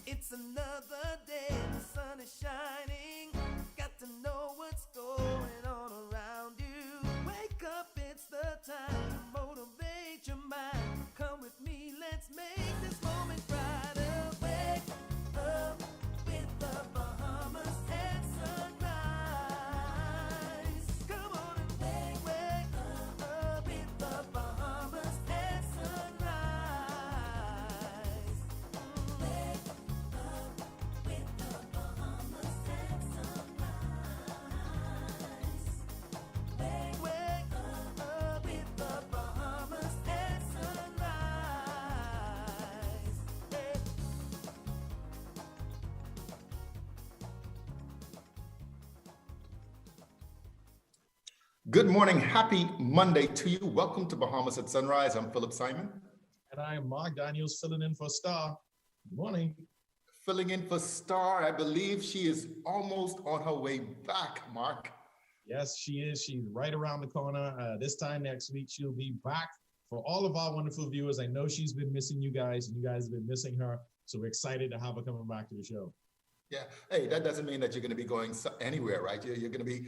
It's another day, the sun is shining. Got to know what's going on around you. Wake up, it's the time to motivate your mind. Come with me, let's make this moment brighter. Wake up with the Bahamas at sunrise. Come on and wake up with the Bahamas at sunrise. Wake up with the Bahamas at sunrise. Wake up with the Bahamas at sunrise. Hey. Good morning. Happy Monday to you. Welcome to Bahamas at Sunrise. I'm Philip Simon. And I am Mark Daniels, filling in for Star. Good morning. Filling in for Star. I believe she is almost on her way back, Mark. Yes, she is. She's right around the corner. This time next week, she'll be back for all of our wonderful viewers. I know she's been missing you guys, and you guys have been missing her. So we're excited to have her coming back to the show. Yeah. Hey, that doesn't mean that you're going to be going anywhere, right? You're going to be,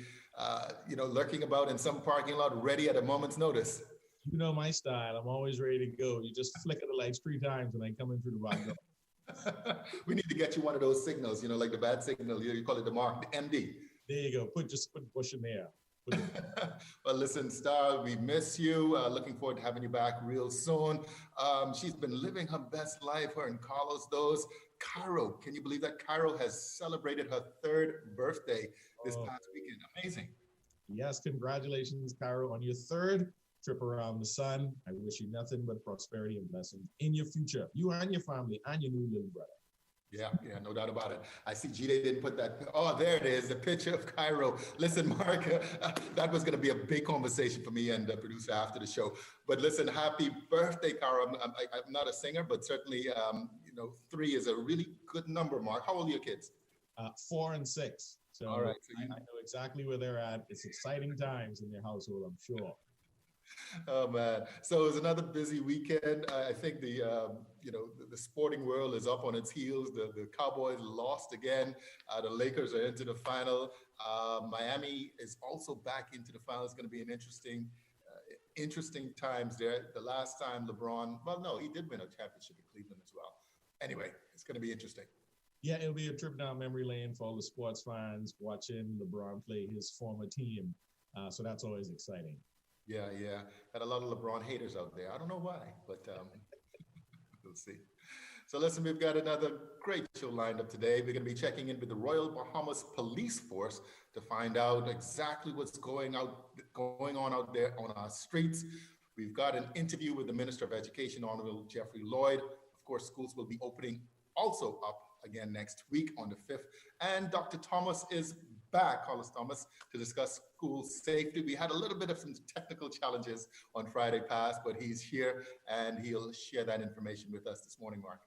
lurking about in some parking lot ready at a moment's notice. You know my style. I'm always ready to go. You just flicker the lights 3 times and I come in through the back door. We need to get you one of those signals, like the bad signal. You call it the Mark, the MD. There you go. Put push in there. Well, listen, Star, we miss you. Looking forward to having you back real soon. She's been living her best life, her and Carlos those. Cairo, can you believe that Cairo has celebrated her 3rd birthday this past weekend? Amazing. Yes, congratulations, Cairo, on your 3rd trip around the sun. I wish you nothing but prosperity and blessings in your future, you and your family and your new little brother. Yeah, no doubt about it. I see Gita didn't put that. Oh, there it is, the picture of Cairo. Listen, Mark, that was going to be a big conversation for me and the producer after the show. But listen, happy birthday, Cairo. I'm not a singer, but certainly, 3 is a really good number, Mark. How old are your kids? 4 and 6. So, all right, I know exactly where they're at. It's exciting times in their household, I'm sure. Oh man! So it was another busy weekend. I think the sporting world is up on its heels. The Cowboys lost again. The Lakers are into the final. Miami is also back into the final. It's going to be an interesting times there. The last time LeBron, well, no, he did win a championship in Cleveland as well. Anyway, it's going to be interesting. Yeah, it'll be a trip down memory lane for all the sports fans watching LeBron play his former team. So that's always exciting. Yeah. Had a lot of LeBron haters out there. I don't know why, but we'll see. So listen, we've got another great show lined up today. We're going to be checking in with the Royal Bahamas Police Force to find out exactly what's going on out there on our streets. We've got an interview with the Minister of Education, Honorable Jeffrey Lloyd. Of course, schools will be opening also up again next week on the 5th. And Dr. Thomas is back, Carlos Thomas, to discuss school safety. We had a little bit of some technical challenges on Friday past, but he's here and he'll share that information with us this morning, Mark.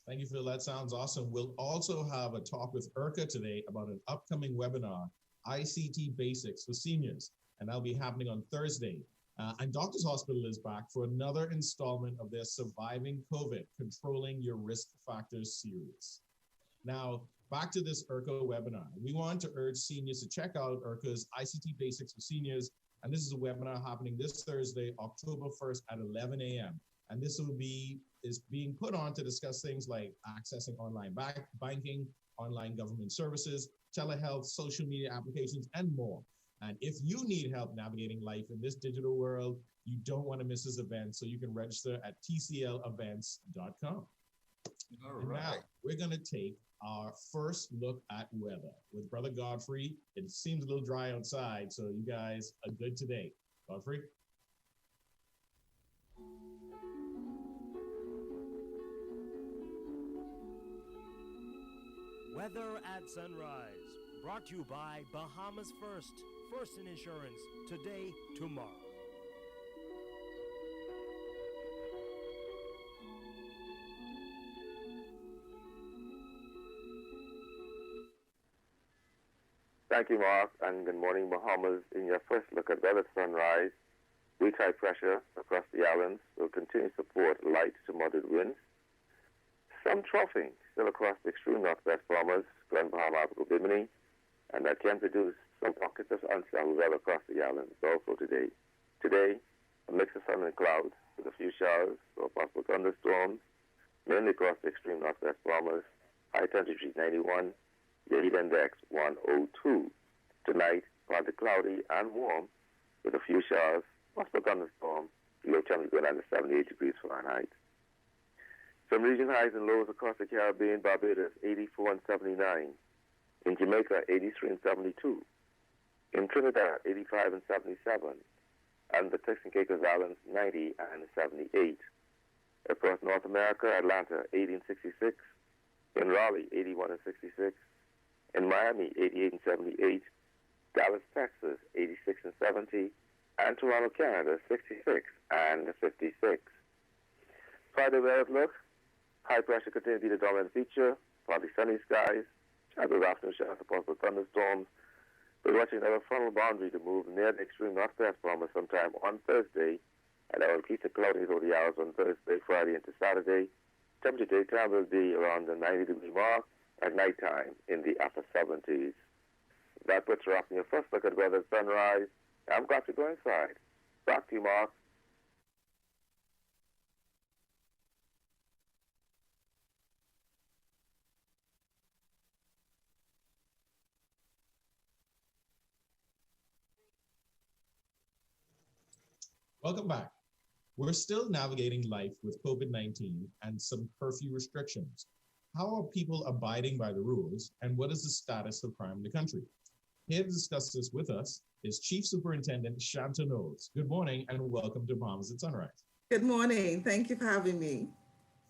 Thank you, Phil. That sounds awesome. We'll also have a talk with Urka today about an upcoming webinar, ICT Basics for Seniors, and that'll be happening on Thursday. And Doctors Hospital is back for another installment of their Surviving COVID, Controlling Your Risk Factors series. Now, back to this IRCA webinar. We want to urge seniors to check out IRCA's ICT Basics for Seniors. And this is a webinar happening this Thursday, October 1st at 11 a.m. And this is being put on to discuss things like accessing online banking, online government services, telehealth, social media applications, and more. And if you need help navigating life in this digital world, you don't want to miss this event. So you can register at tclevents.com. All right. Now, we're going to take our first look at weather with Brother Godfrey. It seems a little dry outside, so you guys are good today. Godfrey? Weather at sunrise, brought to you by Bahamas First in Insurance, today, tomorrow. Thank you, Mark, and good morning, Bahamas. In your first look at weather sunrise, weak high pressure across the islands will continue to support light to moderate winds. some troughing still across the extreme northwest Bahamas, Glen, Bahamas, Bimini, and that can produce some pockets of unsettled weather across the islands also today. Today, a mix of sun and clouds with a few showers or possible thunderstorms, mainly across the extreme northwest Bahamas. High temperature is 91, the heat index 102. Tonight, partly cloudy and warm with a few showers, possible thunderstorm, low temperature going down to 78 degrees Fahrenheit. Some region highs and lows across the Caribbean, Barbados 84 and 79. In Jamaica, 83 and 72. In Trinidad, 85 and 77. And the Turks and Caicos Islands, 90 and 78. Across North America, Atlanta, 80 and 66. In Raleigh, 81 and 66. In Miami, 88 and 78. Dallas, Texas, 86 and 70. And Toronto, Canada, 66 and 56. Friday weather outlook. High pressure continues to be the dominant feature. Partly sunny skies. Shadows of afternoon showers and possible thunderstorms. We're watching another frontal boundary to move near the extreme northwest Bahamas sometime on Thursday, and that will keep the cloudiness over the hours on Thursday, Friday into Saturday. Temperature daytime will be around the 90-degree mark, at nighttime in the upper 70s. That puts her up in your first look at weather sunrise. I'm glad to go inside. Back to you, Mark. Welcome back. We're still navigating life with COVID-19 and some curfew restrictions. How are people abiding by the rules, and what is the status of crime in the country? Here to discuss this with us is Chief Superintendent Shanta Knowles. Good morning and welcome to Bahamas at Sunrise. Good morning. Thank you for having me.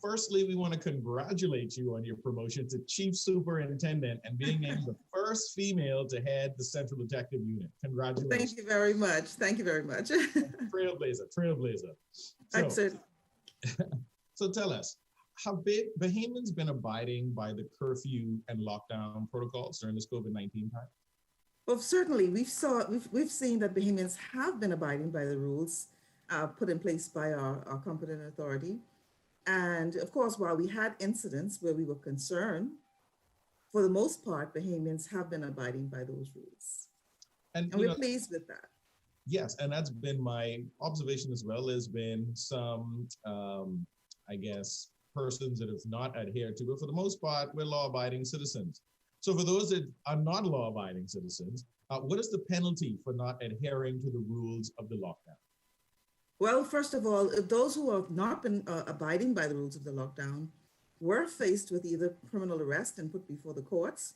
Firstly, we want to congratulate you on your promotion to Chief Superintendent and being named the first female to head the Central Detective Unit. Congratulations. Thank you very much. Thank you very much. Trailblazer. So tell us, have Bahamians been abiding by the curfew and lockdown protocols during this COVID-19 time? Well, certainly, we've seen that Bahamians have been abiding by the rules put in place by our competent authority. And of course, while we had incidents where we were concerned, for the most part, Bahamians have been abiding by those rules. And we're pleased with that. Yes, and that's been my observation as well. There's been some, persons that have not adhered to it. For the most part, we're law-abiding citizens. So for those that are not law-abiding citizens, what is the penalty for not adhering to the rules of the lockdown? Well, first of all, those who have not been abiding by the rules of the lockdown were faced with either criminal arrest and put before the courts.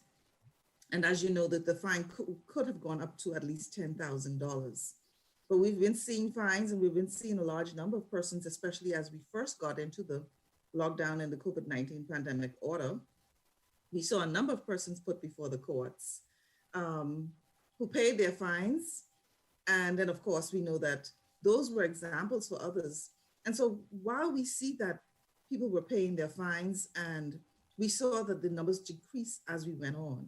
And as you know, that the fine could have gone up to at least $10,000. But we've been seeing fines, and we've been seeing a large number of persons, especially as we first got into the lockdown and the COVID-19 pandemic order. We saw a number of persons put before the courts who paid their fines. And then, of course, we know that those were examples for others. And so while we see that people were paying their fines, and we saw that the numbers decreased as we went on,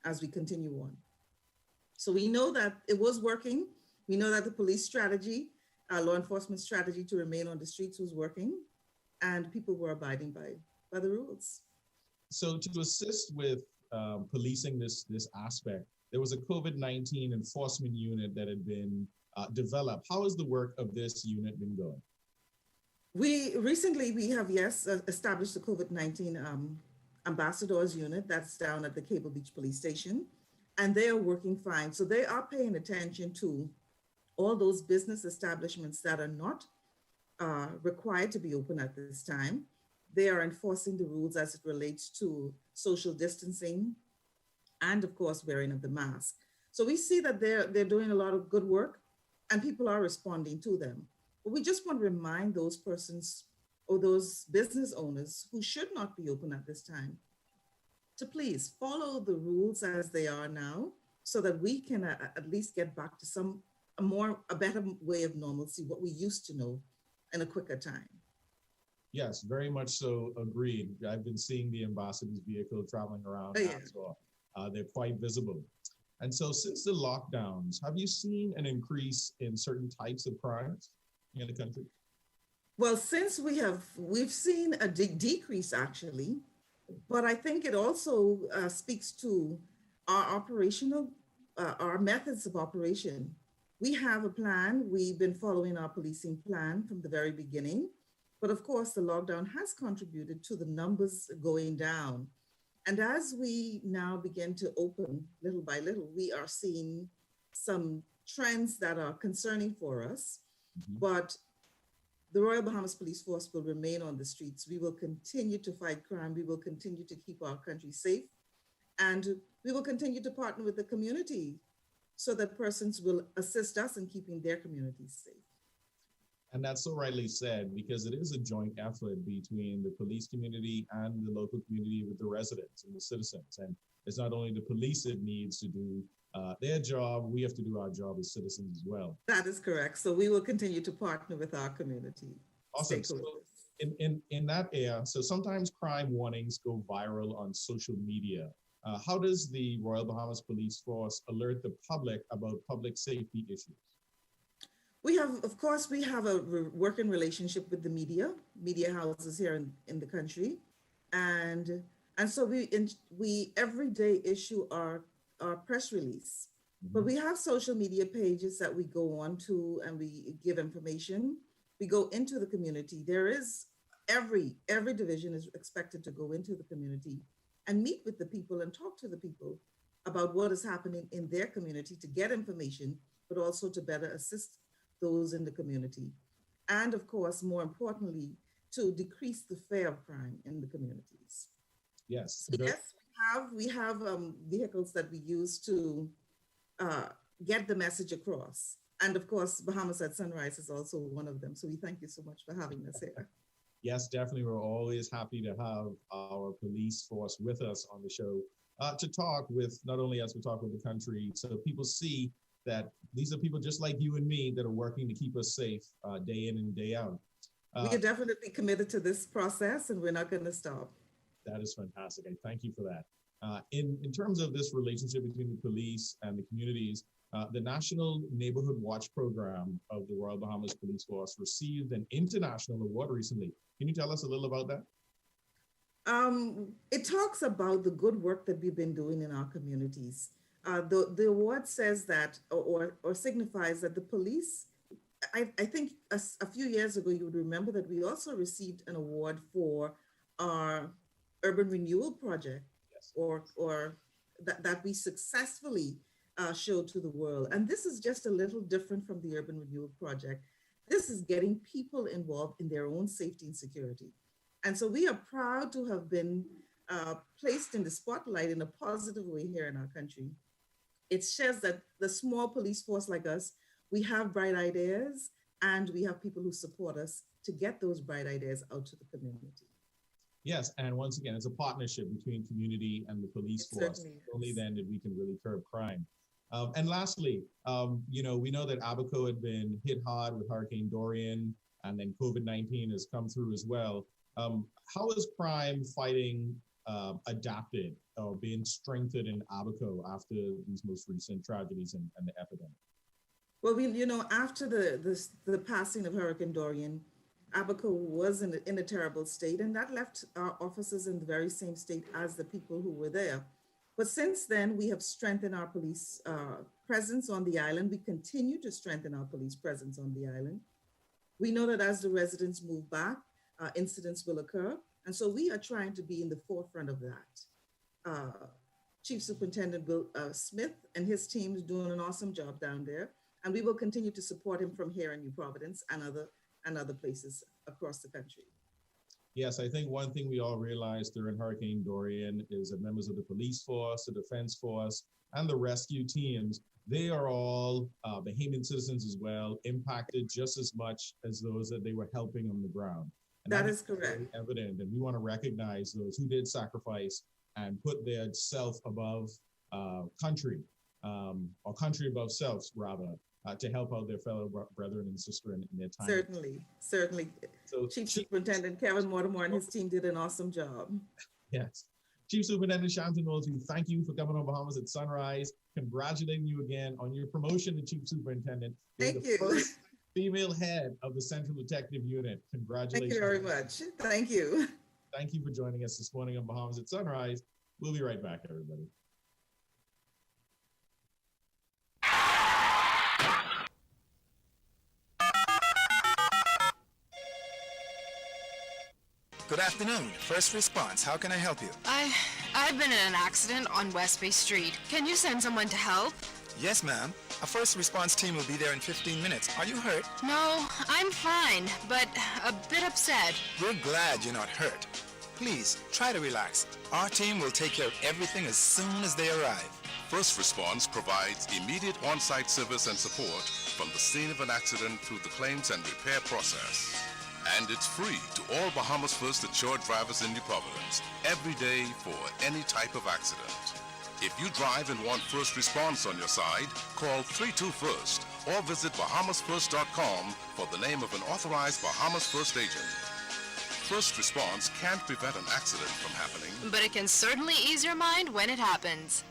as we continue on. So we know that it was working. We know that the police strategy, law enforcement strategy to remain on the streets was working, and people were abiding by the rules. So to assist with policing this aspect, there was a COVID-19 enforcement unit that had been developed. How has the work of this unit been going? We have established the COVID-19 ambassadors unit that's down at the Cable Beach Police Station, and they are working fine. So they are paying attention to all those business establishments that are not required to be open at this time. They are enforcing the rules as it relates to social distancing and, of course, wearing of the mask. So we see that they're doing a lot of good work, and people are responding to them. But we just want to remind those persons or those business owners who should not be open at this time to please follow the rules as they are now, so that we can at least get back to a better way of normalcy, what we used to know, in a quicker time. Yes, very much so. Agreed. I've been seeing the ambassador's vehicle traveling around as well. They're quite visible. And so since the lockdowns, have you seen an increase in certain types of crimes in the country? Well, since we've seen a decrease actually, but I think it also speaks to our operational, our methods of operation. We have a plan. We've been following our policing plan from the very beginning. But of course, the lockdown has contributed to the numbers going down. And as we now begin to open little by little, we are seeing some trends that are concerning for us. Mhm. But the Royal Bahamas Police Force will remain on the streets. We will continue to fight crime. We will continue to keep our country safe. And we will continue to partner with the community so that persons will assist us in keeping their communities safe. And that's so rightly said, because it is a joint effort between the police community and the local community with the residents and the citizens. And it's not only the police that needs to do their job, we have to do our job as citizens as well. That is correct. So we will continue to partner with our community. Awesome. So in that area, so sometimes crime warnings go viral on social media. How does the Royal Bahamas Police Force alert the public about public safety issues? We have, of course, we have a working relationship with the media houses here in the country. And so we every day issue our press release. Mm-hmm. But we have social media pages that we go on to and we give information. We go into the community. There is every division is expected to go into the community and meet with the people and talk to the people about what is happening in their community to get information, but also to better assist those in the community. And of course, more importantly, to decrease the fear of crime in the communities. Yes. So yes, we have vehicles that we use to get the message across. And of course, Bahamas at Sunrise is also one of them. So we thank you so much for having us here. Yes, definitely. We're always happy to have our police force with us on the show to talk with, not only as we talk with the country, so people see that these are people just like you and me that are working to keep us safe day in and day out. We are definitely committed to this process and we're not going to stop. That is fantastic. I thank you for that. In terms of this relationship between the police and the communities, the National Neighborhood Watch Program of the Royal Bahamas Police Force received an international award recently. Can you tell us a little about that? It talks about the good work that we've been doing in our communities. The award says that, or signifies that the police, I think a few years ago, you would remember that we also received an award for our urban renewal project. Yes. or that we successfully showed to the world. And this is just a little different from the urban renewal project. This is getting people involved in their own safety and security. And so we are proud to have been placed in the spotlight in a positive way here in our country. It shows that the small police force like us, we have bright ideas and we have people who support us to get those bright ideas out to the community. Yes, and once again, it's a partnership between community and the police force. Only then did we can really curb crime. And lastly, we know that Abaco had been hit hard with Hurricane Dorian, and then COVID-19 has come through as well. How is crime fighting adapted or being strengthened in Abaco after these most recent tragedies and the epidemic? Well, after the passing of Hurricane Dorian, Abaco was in a terrible state, and that left our officers in the very same state as the people who were there. But since then, we have strengthened our police presence on the island. We continue to strengthen our police presence on the island. We know that as the residents move back, incidents will occur. And so we are trying to be in the forefront of that. Chief Superintendent Bill Smith and his team is doing an awesome job down there. And we will continue to support him from here in New Providence and other places across the country. Yes, I think one thing we all realized during Hurricane Dorian is that members of the police force, the defense force, and the rescue teams, they are all Bahamian citizens as well, impacted just as much as those that they were helping on the ground. And that is correct. Evident, and we want to recognize those who did sacrifice and put their self above country, or country above self, rather, to help out their fellow brethren and sister in their time. Certainly. So Chief Superintendent Kevin Mortimer and his team did an awesome job. Yes. Chief Superintendent Shanton Knowles, we thank you for coming on Bahamas at Sunrise. Congratulating you again on your promotion to Chief Superintendent. Thank you. female head of the Central Detective Unit. Congratulations. Thank you very much. Thank you. Thank you for joining us this morning on Bahamas at Sunrise. We'll be right back, everybody. Good afternoon. First response. How can I help you? I've been in an accident on West Bay Street. Can you send someone to help? Yes, ma'am. A first response team will be there in 15 minutes. Are you hurt? No, I'm fine, but a bit upset. We're glad you're not hurt. Please, try to relax. Our team will take care of everything as soon as they arrive. First Response provides immediate on-site service and support from the scene of an accident through the claims and repair process. And it's free to all Bahamas First insured drivers in New Providence, every day for any type of accident. If you drive and want first response on your side, call 32-FIRST or visit bahamasfirst.com for the name of an authorized Bahamas First agent. First response can't prevent an accident from happening, But it can certainly ease your mind when it happens.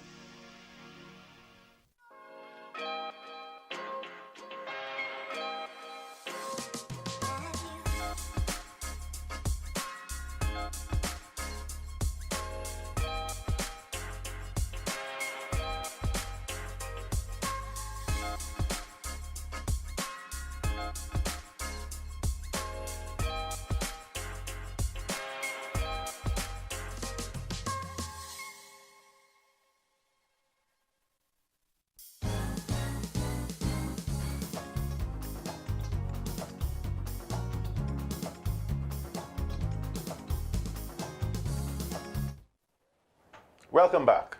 Welcome back.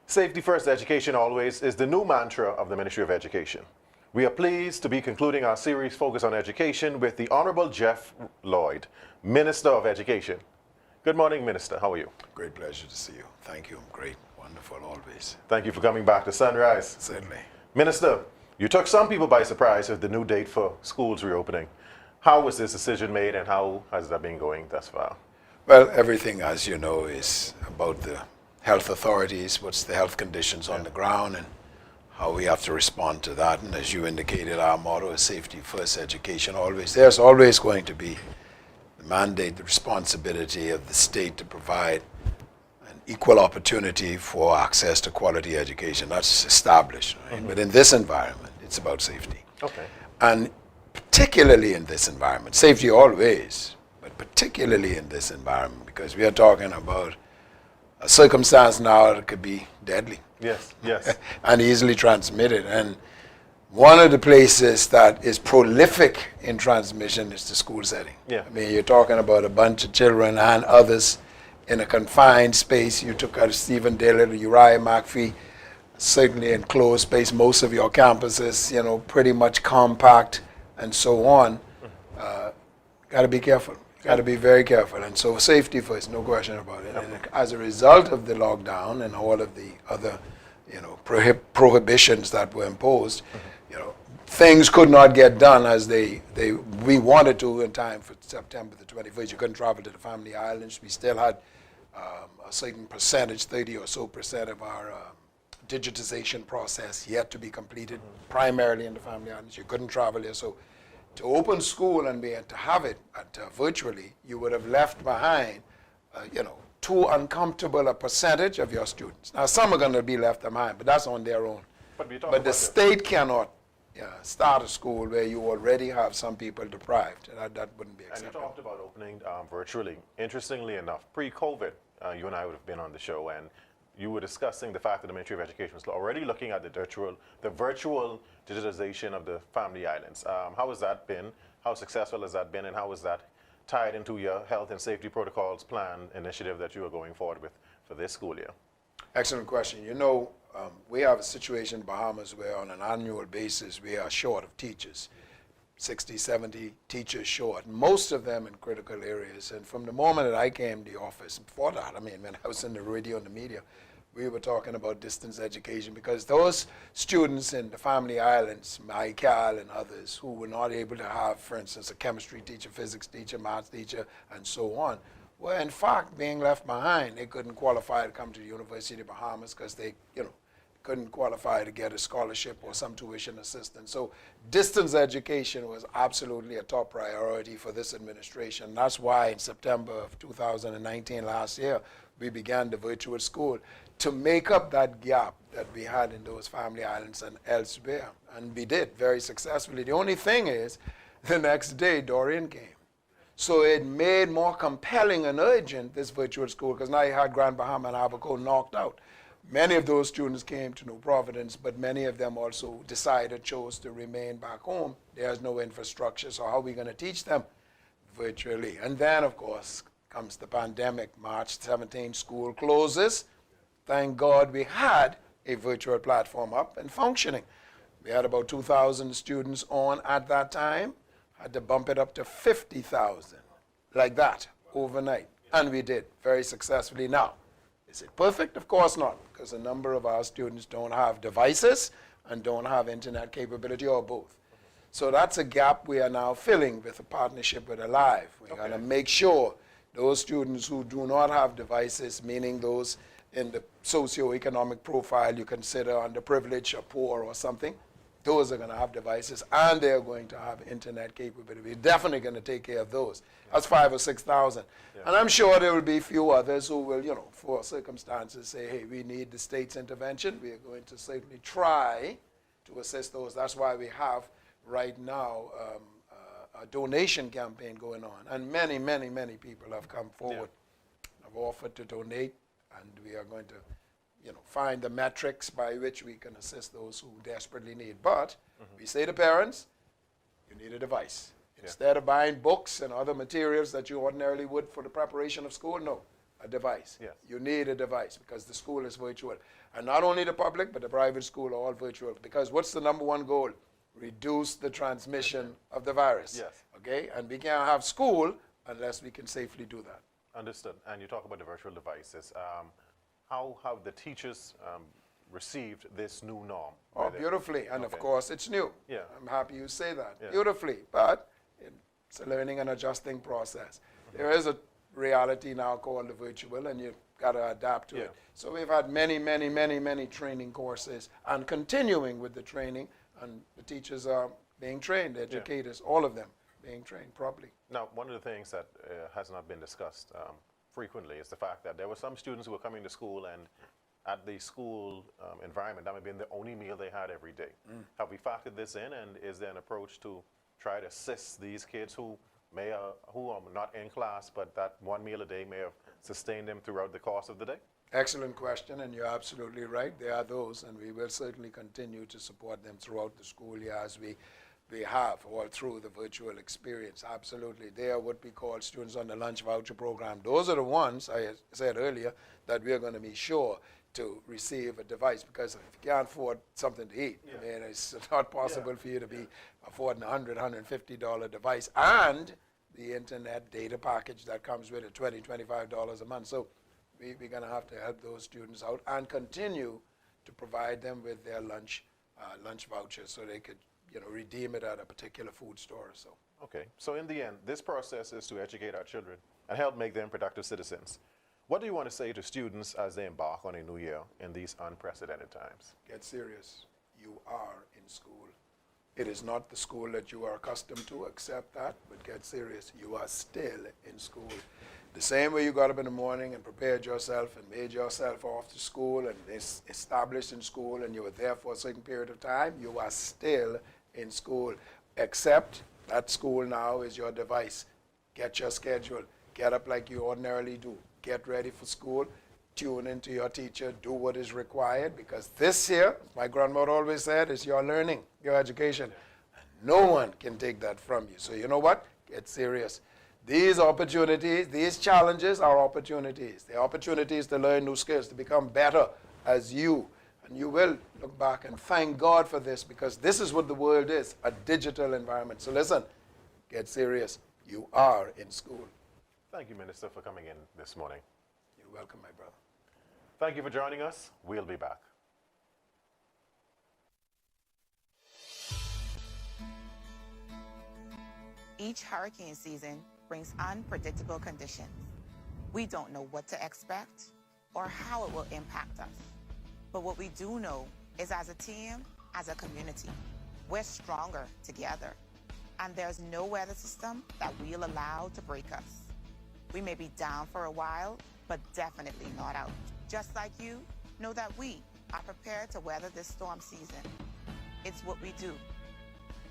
Safety First Education Always is the new mantra of the Ministry of Education. We are pleased to be concluding our series focused on education with the Honorable Jeff Lloyd, Minister of Education. Good morning, Minister. How are you? Great pleasure to see you. Thank you. Great. Wonderful always. Thank you for coming back to Sunrise. Certainly. Minister, you took some people by surprise with the new date for schools reopening. How was this decision made and how has that been going thus far? Well, everything, as you know, is about the health authorities, what's the health conditions on the ground, and how we have to respond to that. And as you indicated, our motto is safety first, education always. There's always going to be the mandate, the responsibility of the state to provide an equal opportunity for access to quality education. That's established, right? But in this environment, it's about safety. Okay. And particularly in this environment, safety always, but particularly in this environment, because we are talking about a circumstance now that could be deadly. Yes, yes. And easily transmitted. And one of the places that is prolific in transmission is the school setting. Yeah. I mean, you're talking about a bunch of children and others in a confined space. You took out Stephen Dillard, Uriah McPhee, certainly enclosed space. Most of your campuses, you know, pretty much compact and so on. Got to be careful. Got to be very careful. And so safety first, no question about it. And as a result of the lockdown and all of the other, you know, prohibitions that were imposed, you know, things could not get done as we wanted to in time for September the 21st. You couldn't travel to the Family Islands. We still had a certain percentage, 30 or so percent of our digitization process yet to be completed, primarily in the Family Islands. You couldn't travel there. So to open school and be to have it virtually, you would have left behind, you know, too uncomfortable a percentage of your students. Now, some are going to be left behind, but that's on their own. But the state cannot start a school where you already have some people deprived. That wouldn't be acceptable. And you talked about opening virtually. Interestingly enough, pre-COVID, you and I would have been on the show, and you were discussing the fact that the Ministry of Education was already looking at the virtual digitization of the Family Islands. How has that been? How successful has that been? And how is that tied into your health and safety protocols plan initiative that you are going forward with for this school year? Excellent question. You know, we have a situation in Bahamas where on an annual basis we are short of teachers, 60, 70 teachers short, most of them in critical areas. And from the moment that I came to the office, before that, I mean, when I was in the radio and the media, we were talking about distance education because those students in the Family Islands, Michael and others, who were not able to have, for instance, a chemistry teacher, physics teacher, math teacher, and so on, were in fact being left behind. They couldn't qualify to come to the University of the Bahamas because they, you know, couldn't qualify to get a scholarship or some tuition assistance. So distance education was absolutely a top priority for this administration. That's why in September of 2019, last year, we began the virtual school to make up that gap that we had in those family islands and elsewhere. And we did very successfully. The only thing is, the next day, Dorian came. So it made more compelling and urgent, this virtual school, because now you had Grand Bahama and Abaco knocked out. Many of those students came to New Providence, but many of them also chose to remain back home. There's no infrastructure, so how are we going to teach them? Virtually. And then, of course, comes the pandemic. March 17, school closes. Thank God we had a virtual platform up and functioning. We had about 2,000 students on at that time. Had to bump it up to 50,000, like that, overnight. And we did very successfully. Now, is it perfect? Of course not, because a number of our students don't have devices and don't have internet capability or both. So that's a gap we are now filling with a partnership with Alive. We're going to make sure those students who do not have devices, meaning those in the socioeconomic profile you consider underprivileged or poor or something, those are going to have devices, and they're going to have internet capability. We're definitely going to take care of those. That's 5,000 or 6,000. And I'm sure there will be a few others who will, for circumstances, say, hey, we need the state's intervention. We are going to certainly try to assist those. That's why we have right now a donation campaign going on. And many, many, many people have come forward, have offered to donate, and we are going to find the metrics by which we can assist those who desperately need. But we say to parents, you need a device. Instead of buying books and other materials that you ordinarily would for the preparation of school, no, a device. You need a device because the school is virtual. And not only the public, but the private school are all virtual. Because what's the number one goal? Reduce the transmission of the virus. Okay? And we can't have school unless we can safely do that. Understood. And you talk about the virtual devices. How have the teachers received this new norm? Oh, beautifully. And of course, it's new. I'm happy you say that. Beautifully. But it's a learning and adjusting process. There is a reality now called the virtual, and you've got to adapt to it. So we've had many, many, many, many training courses, and continuing with the training, and the teachers are being trained, educators, all of them being trained properly. Now, one of the things that has not been discussed frequently is the fact that there were some students who were coming to school, and at the school environment, that may have been the only meal they had every day. Have we factored this in, and is there an approach to try to assist these kids who are not in class, but that one meal a day may have sustained them throughout the course of the day? Excellent question, and you're absolutely right. There are those, and we will certainly continue to support them throughout the school year as we have all through the virtual experience. Absolutely. They are what we call students on the lunch voucher program. Those are the ones, I said earlier, that we are going to be sure to receive a device, because if you can't afford something to eat, I mean, it's not possible for you to be affording a $100, $150 device and the internet data package that comes with it, $20, $25 a month. So we're going to have to help those students out and continue to provide them with their lunch vouchers so they could redeem it at a particular food store or so. Okay, so in the end, this process is to educate our children and help make them productive citizens. What do you want to say to students as they embark on a new year in these unprecedented times? Get serious. You are in school. It is not the school that you are accustomed to, accept that, but get serious. You are still in school. The same way you got up in the morning and prepared yourself and made yourself off to school and established in school, and you were there for a certain period of time, you are still in school, except that school now is your device. Get your schedule. Get up like you ordinarily do. Get ready for school. Tune into your teacher. Do what is required, because this here, my grandmother always said, is your learning, your education. No one can take that from you. So you know what? Get serious. These opportunities, these challenges are opportunities. They're opportunities to learn new skills, to become better as you. And you will look back and thank God for this, because this is what the world is, a digital environment. So listen, get serious. You are in school. Thank you, Minister, for coming in this morning. You're welcome, my brother. Thank you for joining us. We'll be back. Each hurricane season brings unpredictable conditions. We don't know what to expect or how it will impact us. But what we do know is as a team, as a community. We're stronger together. And there's no weather system that we'll allow to break us. We may be down for a while, but definitely not out. Just like you, know that we are prepared to weather this storm season. It's what we do.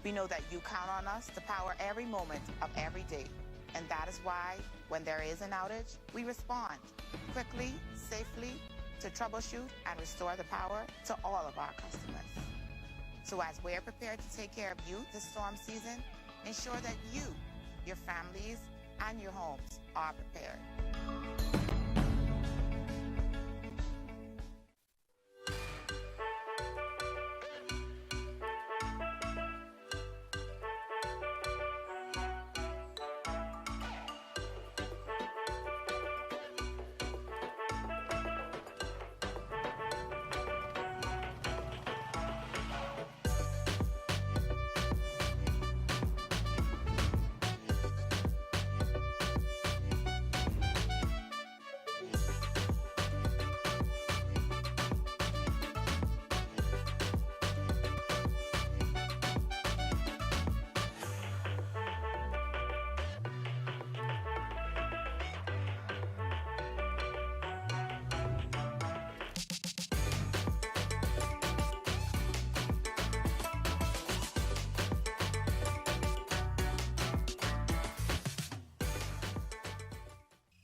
We know that you count on us to power every moment of every day. And that is why, when there is an outage, we respond quickly, safely, to troubleshoot and restore the power to all of our customers. So as we're prepared to take care of you this storm season, ensure that you, your families, and your homes are prepared.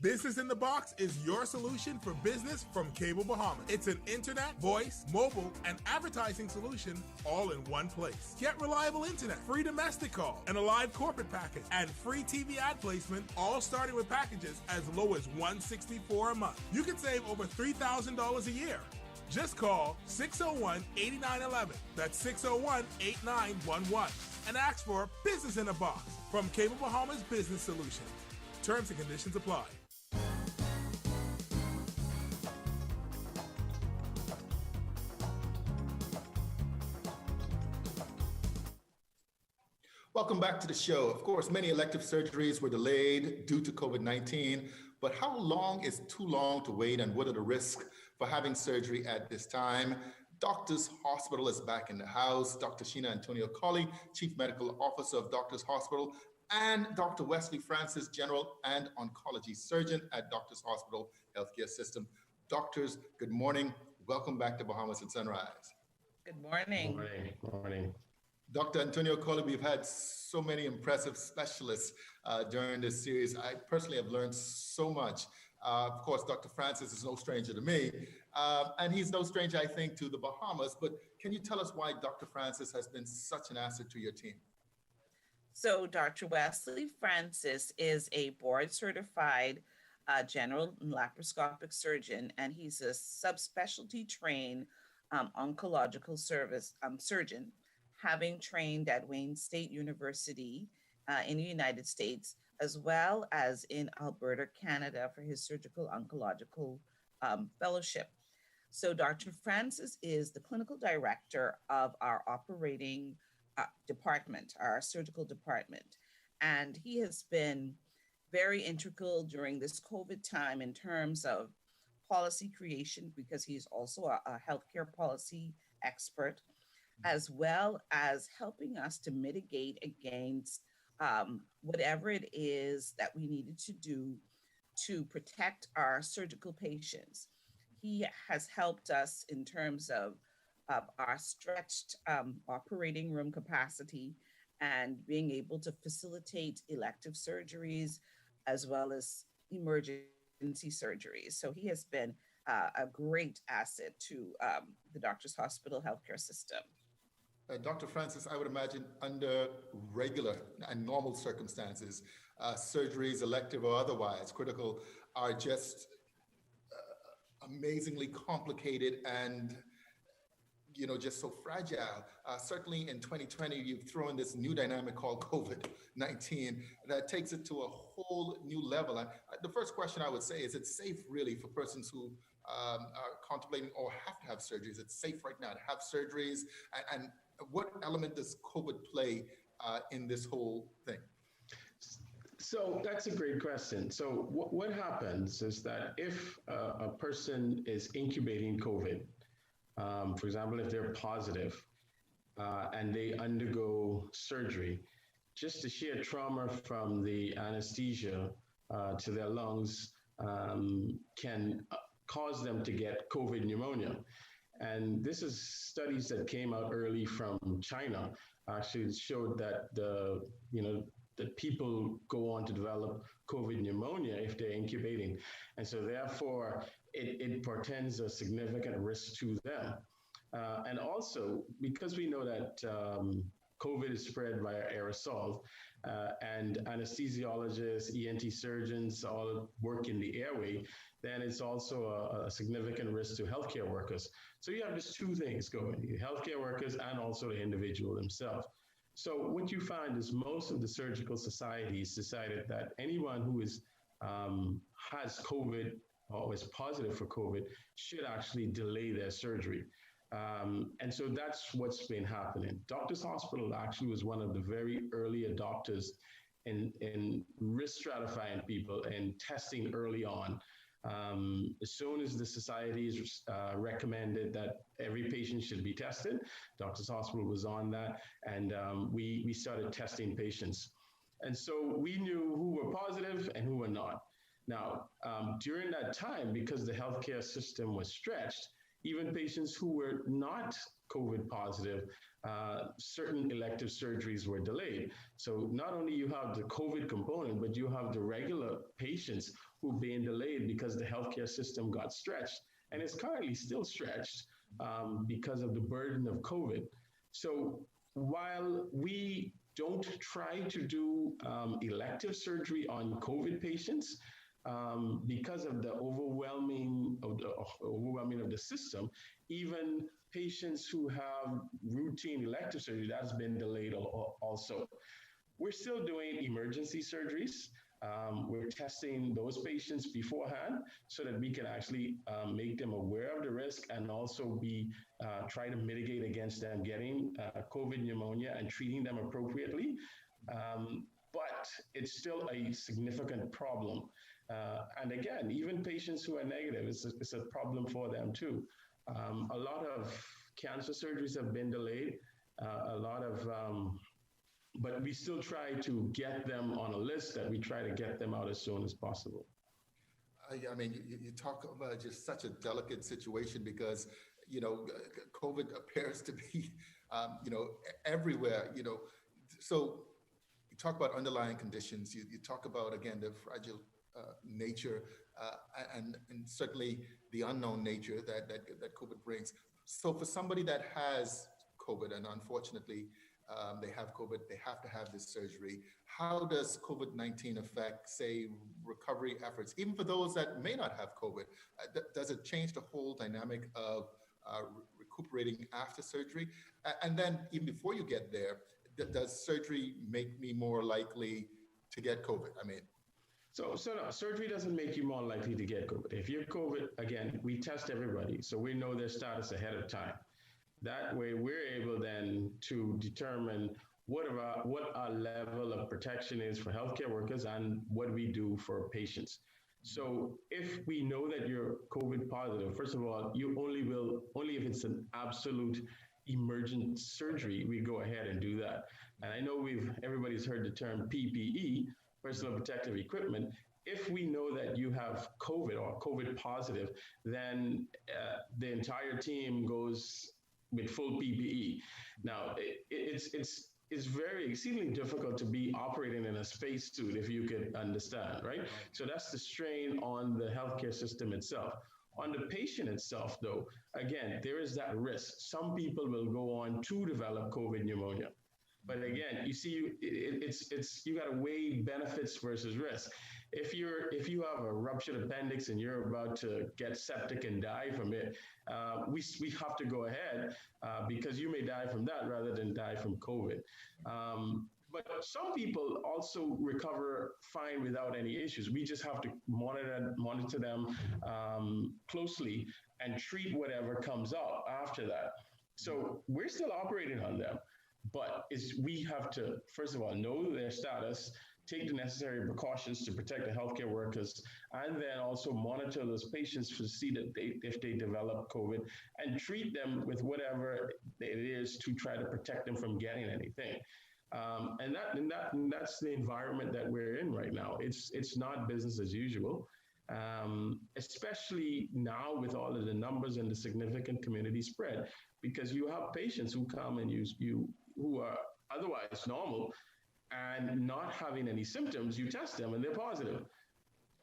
Business in the Box is your solution for business from Cable Bahamas. It's an internet, voice, mobile, and advertising solution all in one place. Get reliable internet, free domestic call, and a live corporate package, and free TV ad placement, all starting with packages as low as $164 a month. You can save over $3,000 a year. Just call 601-8911. That's 601-8911. And ask for Business in a Box from Cable Bahamas Business Solutions. Terms and conditions apply. Welcome back to the show. Of course, many elective surgeries were delayed due to COVID-19, but how long is too long to wait, and what are the risks for having surgery at this time? Doctors Hospital is back in the house. Dr. Sheena Antonio Colley, Chief Medical Officer of Doctors Hospital, and Dr. Wesley Francis, General and Oncology Surgeon at Doctors Hospital Healthcare System. Doctors, good morning. Welcome back to Bahamas at Sunrise. Good morning. Good morning. Dr. Antonio Colley, we've had so many impressive specialists during this series. I personally have learned so much. Of course, Dr. Francis is no stranger to me, and he's no stranger, I think, to the Bahamas. But can you tell us why Dr. Francis has been such an asset to your team? So Dr. Wesley Francis is a board-certified general laparoscopic surgeon, and he's a subspecialty trained oncological service surgeon, having trained at Wayne State University in the United States, as well as in Alberta, Canada, for his surgical oncological fellowship. So Dr. Francis is the clinical director of our operating department, our surgical department. And he has been very integral during this COVID time in terms of policy creation, because he's also a healthcare policy expert, as well as helping us to mitigate against whatever it is that we needed to do to protect our surgical patients. He has helped us in terms of our stretched operating room capacity and being able to facilitate elective surgeries as well as emergency surgeries. So he has been a great asset to the Doctors Hospital healthcare system. Dr. Francis, I would imagine under regular and normal circumstances, surgeries, elective or otherwise, critical, are just amazingly complicated and, you know, just so fragile. Certainly in 2020, you've thrown this new dynamic called COVID-19 that takes it to a whole new level. And the first question I would say is, it's safe really for persons who are contemplating or have to have surgeries? It's safe right now to have surgeries? And what element does COVID play in this whole thing? So that's a great question. So what happens is that if a person is incubating COVID, for example, if they're positive and they undergo surgery, just the sheer trauma from the anesthesia to their lungs can cause them to get COVID pneumonia. And this is studies that came out early from China. Actually, showed that that people go on to develop COVID pneumonia if they're incubating, and so therefore it portends a significant risk to them. And also, because we know that COVID is spread via aerosol, and anesthesiologists, ENT surgeons all work in the airway, then it's also a significant risk to healthcare workers. So you have just two things going, the healthcare workers and also the individual themselves. So what you find is most of the surgical societies decided that anyone who has COVID or is positive for COVID should actually delay their surgery. And so that's what's been happening. Doctors Hospital actually was one of the very early adopters in risk stratifying people and testing early on. As soon as the societies recommended that every patient should be tested, Doctors Hospital was on that, and we started testing patients. And so we knew who were positive and who were not. Now, during that time, because the healthcare system was stretched, even patients who were not COVID positive, certain elective surgeries were delayed. So not only you have the COVID component, but you have the regular patients who've been delayed because the healthcare system got stretched, and it's currently still stretched because of the burden of COVID. So while we don't try to do elective surgery on COVID patients, because of the overwhelming of the system, even patients who have routine elective surgery, that's been delayed also. We're still doing emergency surgeries. We're testing those patients beforehand so that we can actually make them aware of the risk and also try to mitigate against them getting COVID pneumonia and treating them appropriately. But it's still a significant problem. And again, even patients who are negative, it's a problem for them too. A lot of cancer surgeries have been delayed, but we still try to get them on a list that we try to get them out as soon as possible. I mean, you talk about just such a delicate situation because, COVID appears to be, everywhere, So you talk about underlying conditions. You talk about, again, the fragile nature and certainly the unknown nature that COVID brings. So for somebody that has COVID and unfortunately they have COVID, they have to have this surgery. How does COVID-19 affect, say, recovery efforts, even for those that may not have COVID? Does it change the whole dynamic of recuperating after surgery? And then even before you get there, does surgery make me more likely to get COVID? I mean, So no, surgery doesn't make you more likely to get COVID. If you're COVID, again, we test everybody, so we know their status ahead of time. That way, we're able then to determine what our level of protection is for healthcare workers and what we do for patients. So if we know that you're COVID positive, first of all, you only if it's an absolute emergent surgery, we go ahead and do that. And I know everybody's heard the term PPE, personal protective equipment. If we know that you have COVID or COVID positive, then the entire team goes with full PPE. Now, it's very exceedingly difficult to be operating in a spacesuit, if you could understand, right? So that's the strain on the healthcare system itself. On the patient itself, though, again, there is that risk. Some people will go on to develop COVID pneumonia. But again, you see, you got to weigh benefits versus risk. If you have a ruptured appendix and you're about to get septic and die from it, we have to go ahead because you may die from that rather than die from COVID. But some people also recover fine without any issues. We just have to monitor them closely and treat whatever comes up after that. So we're still operating on them. But we have to, first of all, know their status, take the necessary precautions to protect the healthcare workers, and then also monitor those patients to see that if they develop COVID, and treat them with whatever it is to try to protect them from getting anything. And that's the environment that we're in right now. It's not business as usual, especially now with all of the numbers and the significant community spread, because you have patients who come and who are otherwise normal and not having any symptoms. You test them and they're positive.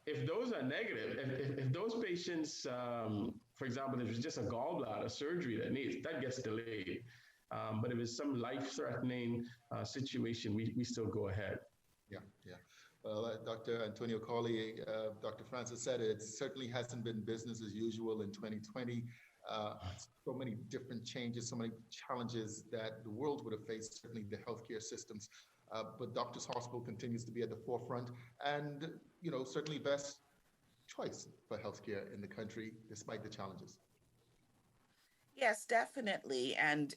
If those are negative, if those patients, for example, if it's just a gallbladder surgery that gets delayed. But if it's some life-threatening situation, we still go ahead. Yeah. Well, Dr. Antonio Cawley, Dr. Francis said it certainly hasn't been business as usual in 2020. So many different changes, so many challenges that the world would have faced, certainly the healthcare systems. But Doctors Hospital continues to be at the forefront and, certainly best choice for healthcare in the country, despite the challenges. Yes, definitely. And,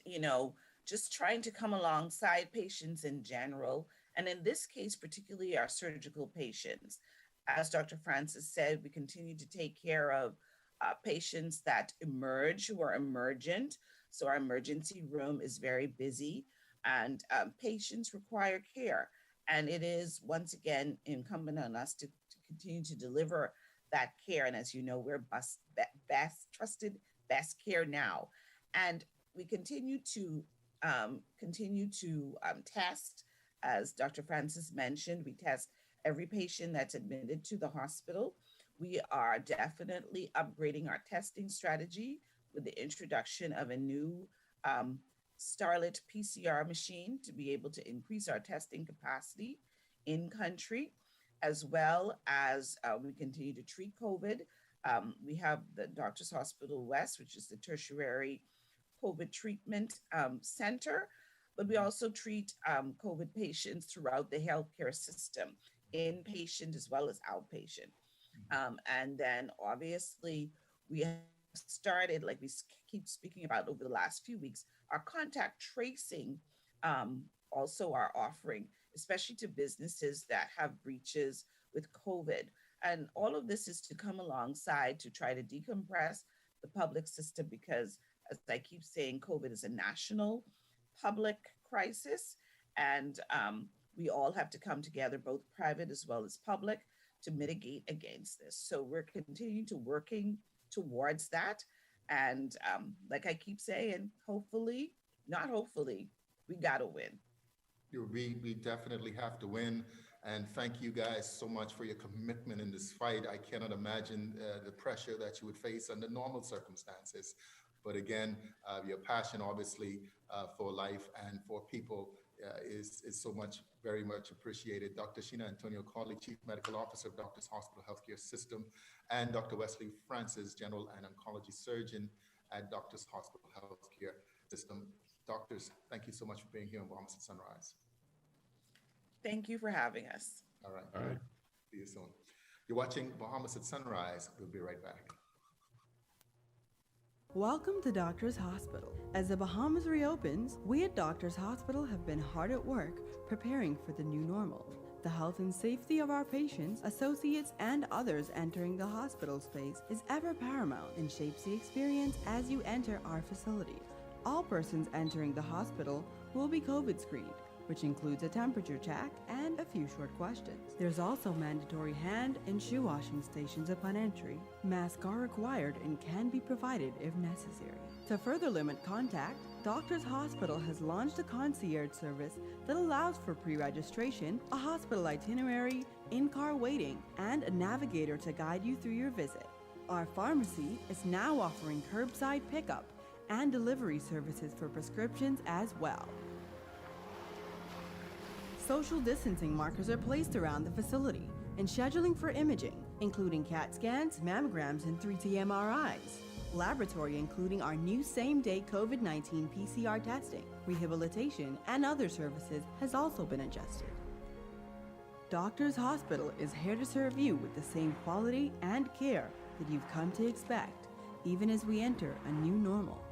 just trying to come alongside patients in general, and in this case, particularly our surgical patients. As Dr. Francis said, we continue to take care of patients that emerge, who are emergent. So our emergency room is very busy, and patients require care. And it is, once again, incumbent on us to continue to deliver that care. And as you know, we're best trusted, best care now. And we continue to test. As Dr. Francis mentioned, we test every patient that's admitted to the hospital. We are definitely upgrading our testing strategy with the introduction of a new Starlit PCR machine to be able to increase our testing capacity in country, as well as we continue to treat COVID. We have the Doctors Hospital West, which is the tertiary COVID treatment center, but we also treat COVID patients throughout the healthcare system, inpatient as well as outpatient. And then obviously we have started, like we keep speaking about over the last few weeks, our contact tracing also are offering, especially to businesses that have breaches with COVID. And all of this is to come alongside to try to decompress the public system, because as I keep saying, COVID is a national public crisis, and we all have to come together, both private as well as public, to mitigate against this. So we're continuing to working towards that. And like I keep saying, hopefully, not hopefully, we gotta win. We definitely have to win. And thank you guys so much for your commitment in this fight. I cannot imagine the pressure that you would face under normal circumstances. But again, your passion, obviously, for life and for people is so much, very much appreciated. Dr. Sheena Antonio Cawley, Chief Medical Officer of Doctors Hospital Healthcare System, and Dr. Wesley Francis, General and Oncology Surgeon at Doctors Hospital Healthcare System. Doctors, thank you so much for being here on Bahamas at Sunrise. Thank you for having us. All right. See you soon. You're watching Bahamas at Sunrise. We'll be right back. Welcome to Doctors Hospital. As the Bahamas reopens, we at Doctors Hospital have been hard at work preparing for the new normal. The health and safety of our patients, associates, and others entering the hospital space is ever paramount and shapes the experience as you enter our facilities. All persons entering the hospital will be COVID screened, which includes a temperature check and a few short questions. There's also mandatory hand and shoe washing stations upon entry. Masks are required and can be provided if necessary. To further limit contact, Doctors Hospital has launched a concierge service that allows for pre-registration, a hospital itinerary, in-car waiting, and a navigator to guide you through your visit. Our pharmacy is now offering curbside pickup and delivery services for prescriptions as well. Social distancing markers are placed around the facility, and scheduling for imaging, including CAT scans, mammograms, and 3T MRIs. Laboratory, including our new same-day COVID-19 PCR testing, rehabilitation, and other services, has also been adjusted. Doctors Hospital is here to serve you with the same quality and care that you've come to expect, even as we enter a new normal.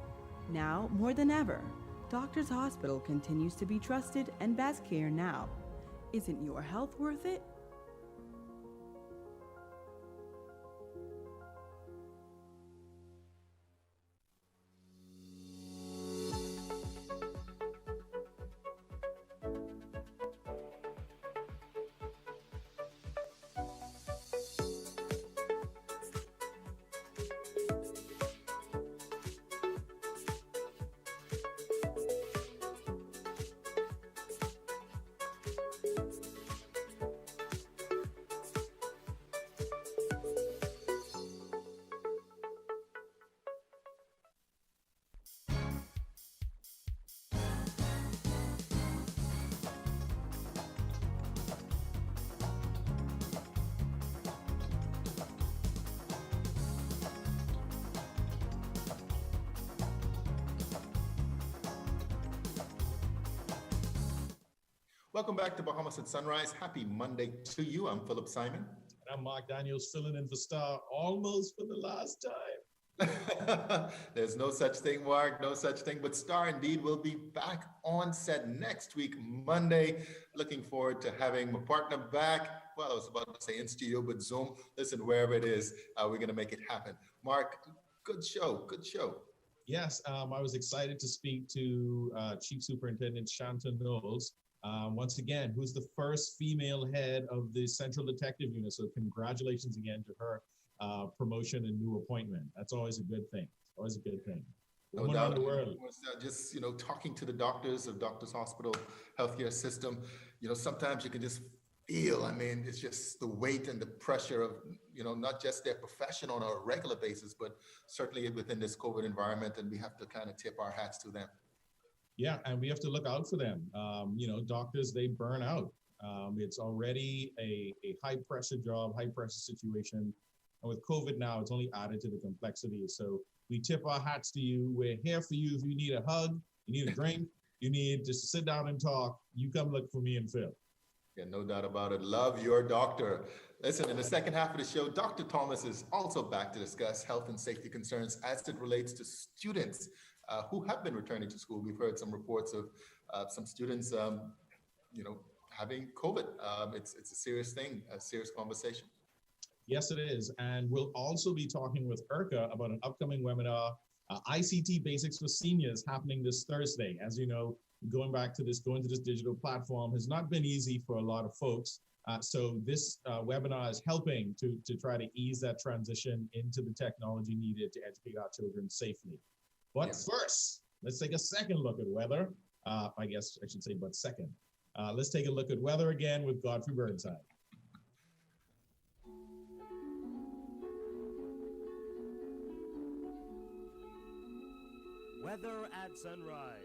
Now, more than ever, Doctors Hospital continues to be trusted and best care now. Isn't your health worth it? Welcome back to Bahamas at Sunrise. Happy Monday to you. I'm Philip Simon. And I'm Mark Daniels, filling in for Star almost for the last time. There's no such thing, Mark, no such thing. But Star indeed will be back on set next week, Monday. Looking forward to having my partner back. Well, I was about to say in studio, but Zoom. Listen, wherever it is, we're going to make it happen. Mark, good show, good show. Yes, I was excited to speak to Chief Superintendent Shanta Knowles. Once again, who's the first female head of the Central Detective Unit. So congratulations again to her promotion and new appointment. That's always a good thing. Always a good thing. No doubt. Around the world. Just, talking to the doctors of Doctors Hospital healthcare system, sometimes you can just feel, it's just the weight and the pressure of, not just their profession on a regular basis, but certainly within this COVID environment. And we have to kind of tip our hats to them. Yeah, and we have to look out for them. Doctors, they burn out. It's already a high pressure job, high pressure situation. And with COVID now, it's only added to the complexity. So we tip our hats to you. We're here for you. If you need a hug, you need a drink, you need just to sit down and talk, you come look for me and Phil. Yeah, no doubt about it. Love your doctor. Listen, in the second half of the show, Dr. Thomas is also back to discuss health and safety concerns as it relates to students who have been returning to school. We've heard some reports of some students, having COVID. It's a serious thing, a serious conversation. Yes, it is. And we'll also be talking with Urka about an upcoming webinar, ICT Basics for Seniors, happening this Thursday. As you know, going to this digital platform has not been easy for a lot of folks. So this webinar is helping to try to ease that transition into the technology needed to educate our children safely. But first, let's take a second look at weather. I guess I should say, but second. Let's take a look at weather again with Godfrey Burnside. Weather at Sunrise,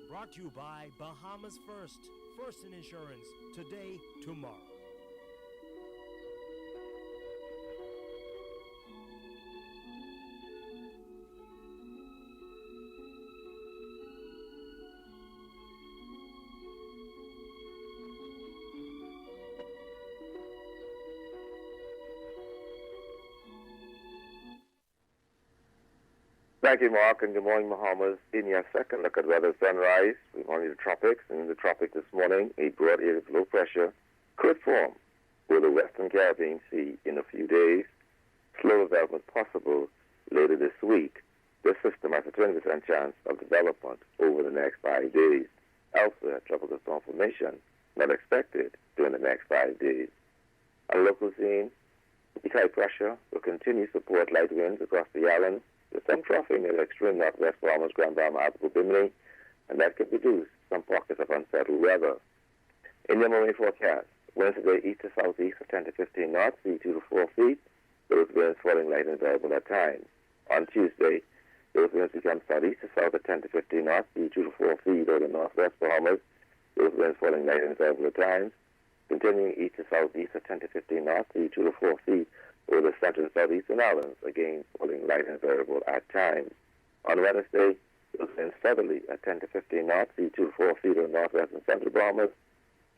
brought to you by Bahamas First in Insurance, today, tomorrow. Thank you, Mark, and good morning, Bahamas. In your second look at weather sunrise, we've only the tropics, and in the tropic this morning, a broad area of low pressure could form over the western Caribbean Sea in a few days. Slow development possible later this week. This system has a 20% chance of development over the next 5 days. Elsewhere, tropical storm formation not expected during the next 5 days. On local scene, the high pressure will continue to support light winds across the island, with some troughing in the extreme northwest Bahamas, Grand Bahama, Bimini, and that could produce some pockets of unsettled weather. In the marine forecast, winds today east to southeast of 10 to 15 knots, sea 2 to 4 feet, those winds falling light and variable at times. On Tuesday, those winds become southeast to south at 10 to 15 knots, sea 2 to 4 feet over the northwest Bahamas, those winds falling light and variable at times. Continuing east to southeast at 10 to 15 knots, sea 2 to 4 feet over the central and southeastern islands, again falling light and variable at times. On Wednesday, those winds southerly at 10 to 15 knots, sea 2 to 4 feet over the northwest and central Bahamas,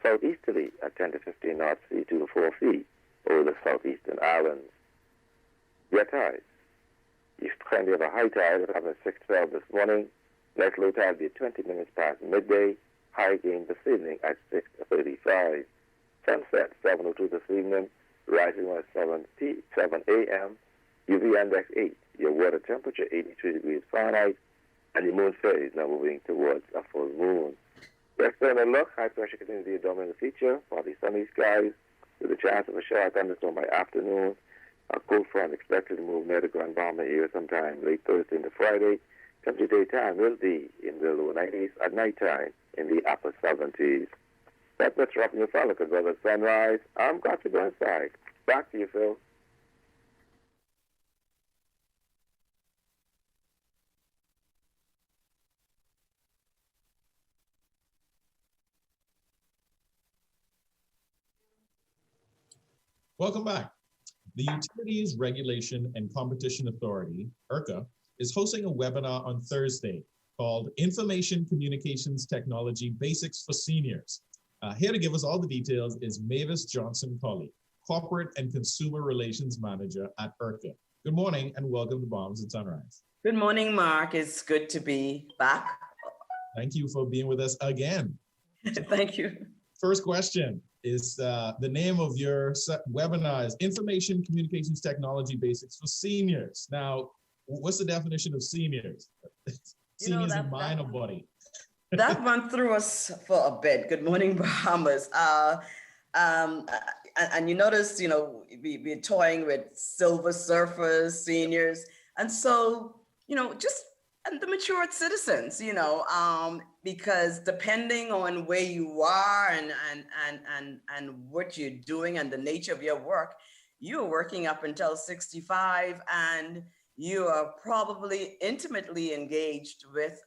southeasterly at 10 to 15 knots, sea 2 to 4 feet over the southeastern islands. Your tides. You currently have a high tide of having 6:12 this morning. Next low tide will be at 20 minutes past midday. High again this evening at 6:35. Sunset 7:02 this evening, rising at 7 a.m. UV index 8. Your water temperature 83 degrees Fahrenheit, and your moon phase now moving towards a full moon. Western look, high pressure continues to be a dominant feature. Partly sunny skies with a chance of a shower thunderstorm by afternoon. A cold front expected to move near the Grand Bahama area sometime late Thursday into Friday. Temperature daytime will be in the lower 90s, at nighttime in the upper 70s. That's Mr. Up in your fellow, good brother. Sunrise. I'm Dr. Burnside. Back to you, Phil. Welcome back. The Utilities Regulation and Competition Authority, IRCA, is hosting a webinar on Thursday called Information Communications Technology Basics for Seniors. Here to give us all the details is Mavis Johnson-Colley, Corporate and Consumer Relations Manager at IRCA. Good morning and welcome to Bahamas and Sunrise. Good morning, Mark. It's good to be back. Thank you for being with us again. Thank you. First question is the name of your webinar is Information Communications Technology Basics for Seniors. Now, what's the definition of seniors? Seniors in mind or body? That went through us for a bit. Good morning, Bahamas. And you notice, we're toying with silver surfers, seniors. And so, and the matured citizens, because depending on where you are and what you're doing and the nature of your work, you're working up until 65 and you are probably intimately engaged with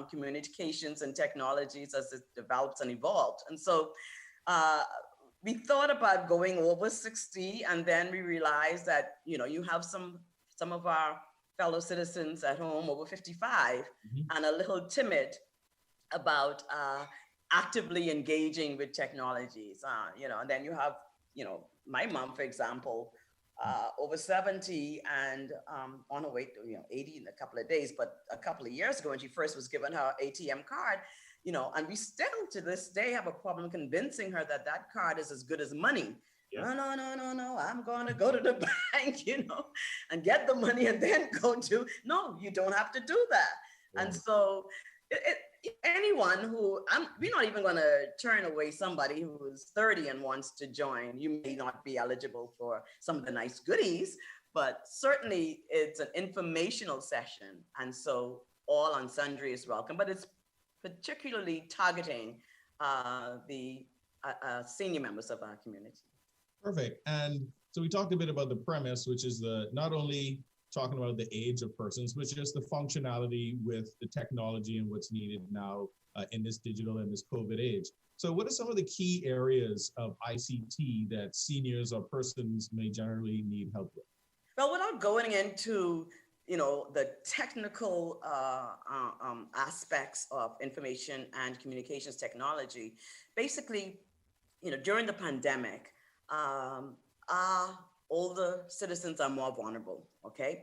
communications and technologies as it develops and evolves. And so we thought about going over 60, and then we realized that, you have some of our fellow citizens at home over 55 and a little timid about actively engaging with technologies, and then you have, my mom, for example, over 70 and on her way to 80 in a couple of days, but a couple of years ago when she first was given her ATM card, and we still to this day have a problem convincing her that that card is as good as money. Yeah. No, I'm going to go to the bank, and get the money and then go to, no, you don't have to do that. Yeah. And so anyone who, we're not even going to turn away somebody who is 30 and wants to join. You may not be eligible for some of the nice goodies, but certainly it's an informational session. And so all and sundry is welcome, but it's particularly targeting the senior members of our community. Perfect. And so we talked a bit about the premise, which is not only talking about the age of persons, but just the functionality with the technology and what's needed now in this digital and this COVID age. So what are some of the key areas of ICT that seniors or persons may generally need help with? Well, without going into the technical aspects of information and communications technology, basically, during the pandemic, our older citizens are more vulnerable, okay?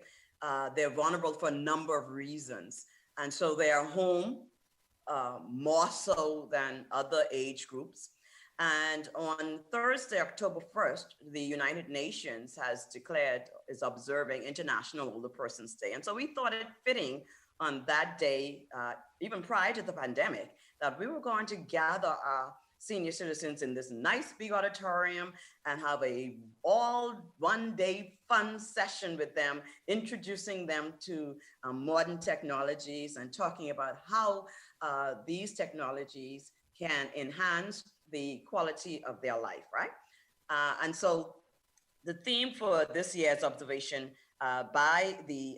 They're vulnerable for a number of reasons. And so they are home more so than other age groups. And on Thursday, October 1st, the United Nations is observing International Older Persons Day. And so we thought it fitting on that day, even prior to the pandemic, that we were going to gather our senior citizens in this nice big auditorium and have a all one-day fun session with them, introducing them to modern technologies and talking about how these technologies can enhance the quality of their life, right? And so the theme for this year's observation by the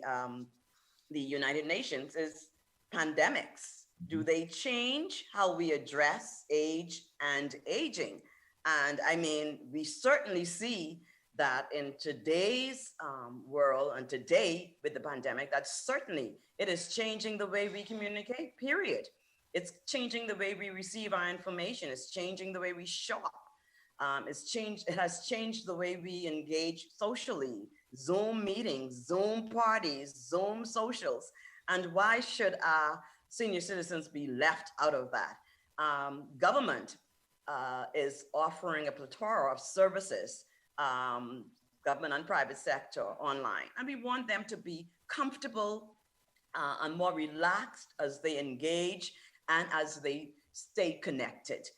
United Nations is pandemics. Do they change how we address age and aging? And I mean, we certainly see that in today's world and today with the pandemic, that certainly it is changing the way we communicate, period. It's changing the way we receive our information. It's changing the way we shop. It has changed the way we engage socially, Zoom meetings, Zoom parties, Zoom socials. And why should our senior citizens be left out of that? Government is offering a plethora of services, government and private sector online. And we want them to be comfortable and more relaxed as they engage and as they stay connected.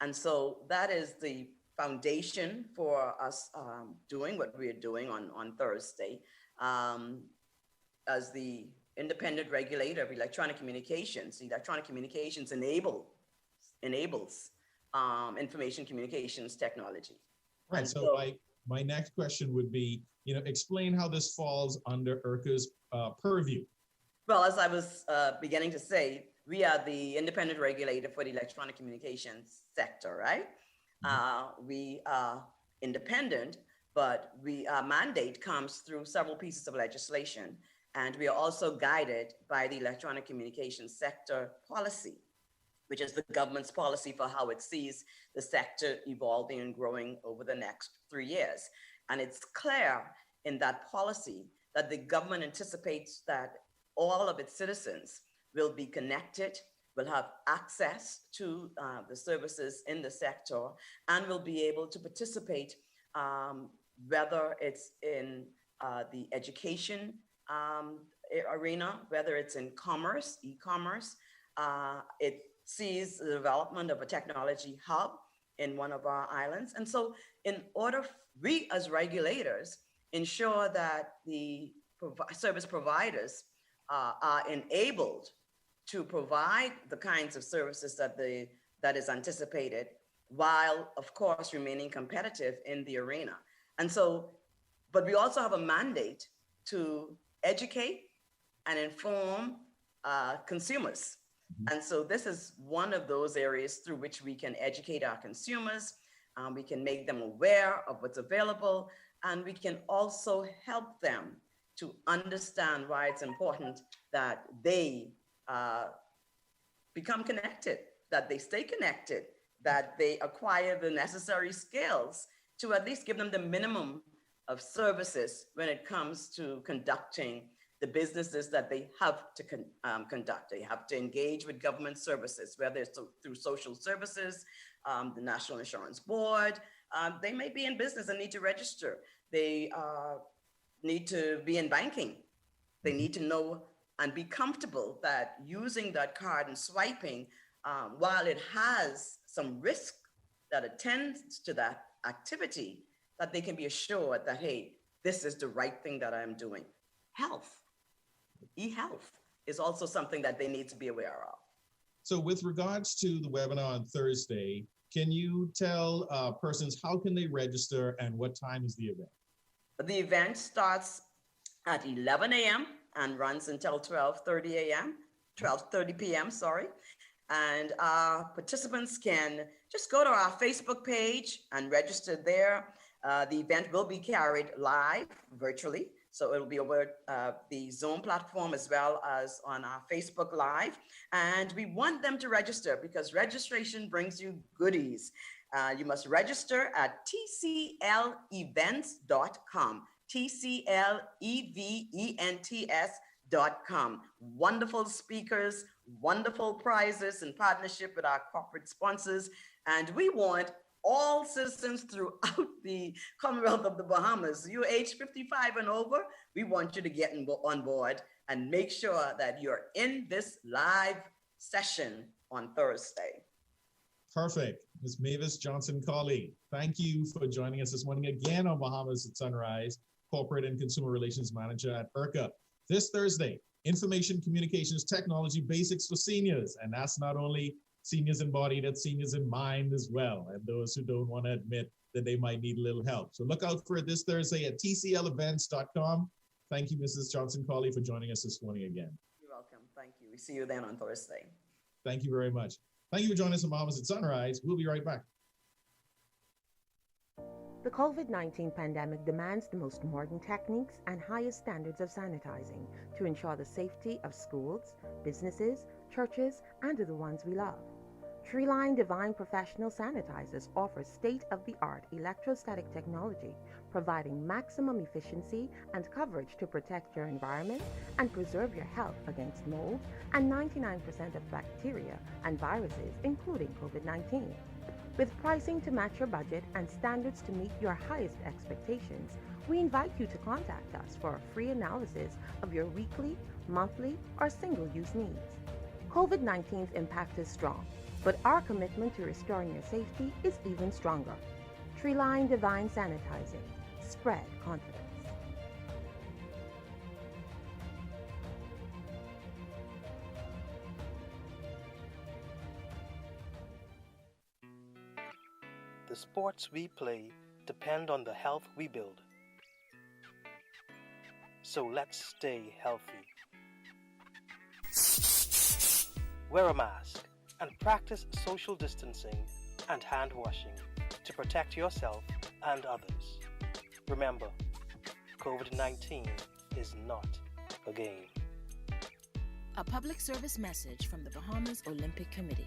And so that is the foundation for us doing what we are doing on Thursday. As the independent regulator of electronic communications, electronic communications enables information communications technology. Right. And So my next question would be, explain how this falls under IRCA's purview. Well, as I was beginning to say, we are the independent regulator for the electronic communications sector, right? We are independent, but our mandate comes through several pieces of legislation. And we are also guided by the electronic communications sector policy, which is the government's policy for how it sees the sector evolving and growing over the next 3 years. And it's clear in that policy that the government anticipates that all of its citizens will be connected, will have access to the services in the sector, and will be able to participate, whether it's in the education arena, whether it's in commerce, e-commerce. It sees the development of a technology hub in one of our islands. And so in order, we as regulators ensure that the service providers are enabled to provide the kinds of services that is anticipated, while of course remaining competitive in the arena. And so, but we also have a mandate to educate and inform consumers. And so this is one of those areas through which we can educate our consumers. We can make them aware of what's available, and we can also help them to understand why it's important that they become connected, that they stay connected, that they acquire the necessary skills to at least give them the minimum of services when it comes to conducting the businesses that they have to conduct. They have to engage with government services, whether it's through social services, the National Insurance Board. They may be in business and need to register. They need to be in banking. They need to know and be comfortable that using that card and swiping, while it has some risk that attends to that activity, that they can be assured that, hey, this is the right thing that I'm doing. Health, e-health is also something that they need to be aware of. So with regards to the webinar on Thursday, can you tell persons how can they register and what time is the event? The event starts at 11 a.m. and runs until 12:30 p.m., sorry. And participants can just go to our Facebook page and register there. The event will be carried live virtually. So it'll be over the Zoom platform as well as on our Facebook Live. And we want them to register because registration brings you goodies. You must register at tclevents.com, tclevents.com. Wonderful speakers, wonderful prizes in partnership with our corporate sponsors. And we want all citizens throughout the Commonwealth of the Bahamas, you're age 55 and over, we want you to get on board and make sure that you're in this live session on Thursday. Perfect. Ms. Mavis Johnson-Colley, thank you for joining us this morning again on Bahamas at Sunrise, Corporate and Consumer Relations Manager at IRCA. This Thursday, Information Communications Technology Basics for Seniors. And that's not only seniors in body, that's seniors in mind as well, and those who don't want to admit that they might need a little help. So look out for it this Thursday at tclevents.com. Thank you, Mrs. Johnson-Colley, for joining us this morning again. You're welcome. Thank you. We see you then on Thursday. Thank you very much. Thank you for joining us on Bahamas at Sunrise. We'll be right back. The COVID-19 pandemic demands the most modern techniques and highest standards of sanitizing to ensure the safety of schools, businesses, churches, and the ones we love. Treeline Divine Professional Sanitizers offers state-of-the-art electrostatic technology, providing maximum efficiency and coverage to protect your environment and preserve your health against mold and 99% of bacteria and viruses, including COVID-19. With pricing to match your budget and standards to meet your highest expectations, we invite you to contact us for a free analysis of your weekly, monthly, or single-use needs. COVID-19's impact is strong, but our commitment to restoring your safety is even stronger. Treeline Divine Sanitizing. Spread confidence. The sports we play depend on the health we build. So let's stay healthy. Wear a mask and practice social distancing and hand washing to protect yourself and others. Remember, COVID-19 is not a game. A public service message from the Bahamas Olympic Committee.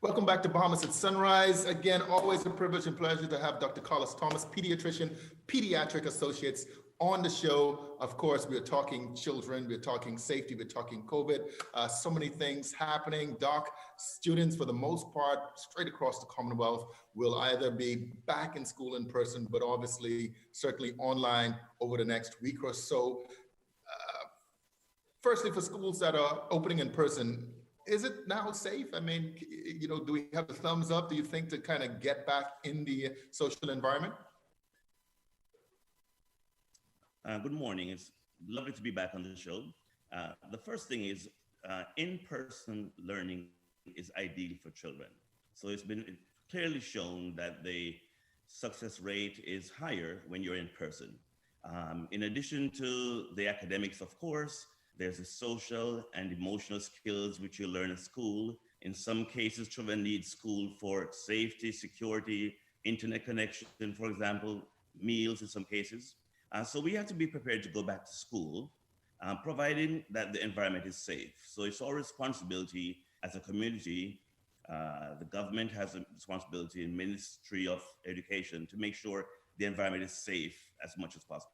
Welcome back to Bahamas at Sunrise. Again, always a privilege and pleasure to have Dr. Carlos Thomas, pediatrician, pediatric associates on the show. Of course, we're talking children, we're talking safety, we're talking COVID, so many things happening. Doc, students for the most part, straight across the Commonwealth, will either be back in school in person, but obviously, certainly online over the next week or so. Firstly, for schools that are opening in person, is it now safe? I mean, you know, do we have a thumbs up, do you think, to kind of get back in the social environment? Good morning. It's lovely to be back on the show. The first thing is in-person learning is ideal for children. So it's been clearly shown that the success rate is higher when you're in person. In addition to the academics, of course, there's the social and emotional skills which you learn at school. In some cases, children need school for safety, security, internet connection, for example, meals in some cases. So we have to be prepared to go back to school, providing that the environment is safe. So it's our responsibility as a community. The government has a responsibility in Ministry of Education to make sure the environment is safe as much as possible.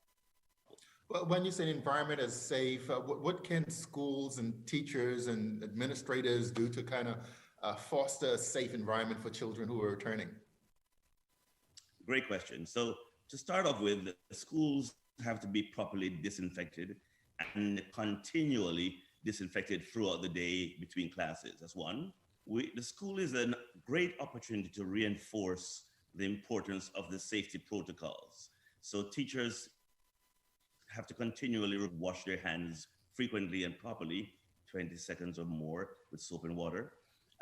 Well, when you say environment is safe, what can schools and teachers and administrators do to kind of foster a safe environment for children who are returning? Great question. So to start off with, the schools have to be properly disinfected and continually disinfected throughout the day between classes. That's one. The school is a great opportunity to reinforce the importance of the safety protocols. So teachers have to continually wash their hands frequently and properly, 20 seconds or more with soap and water.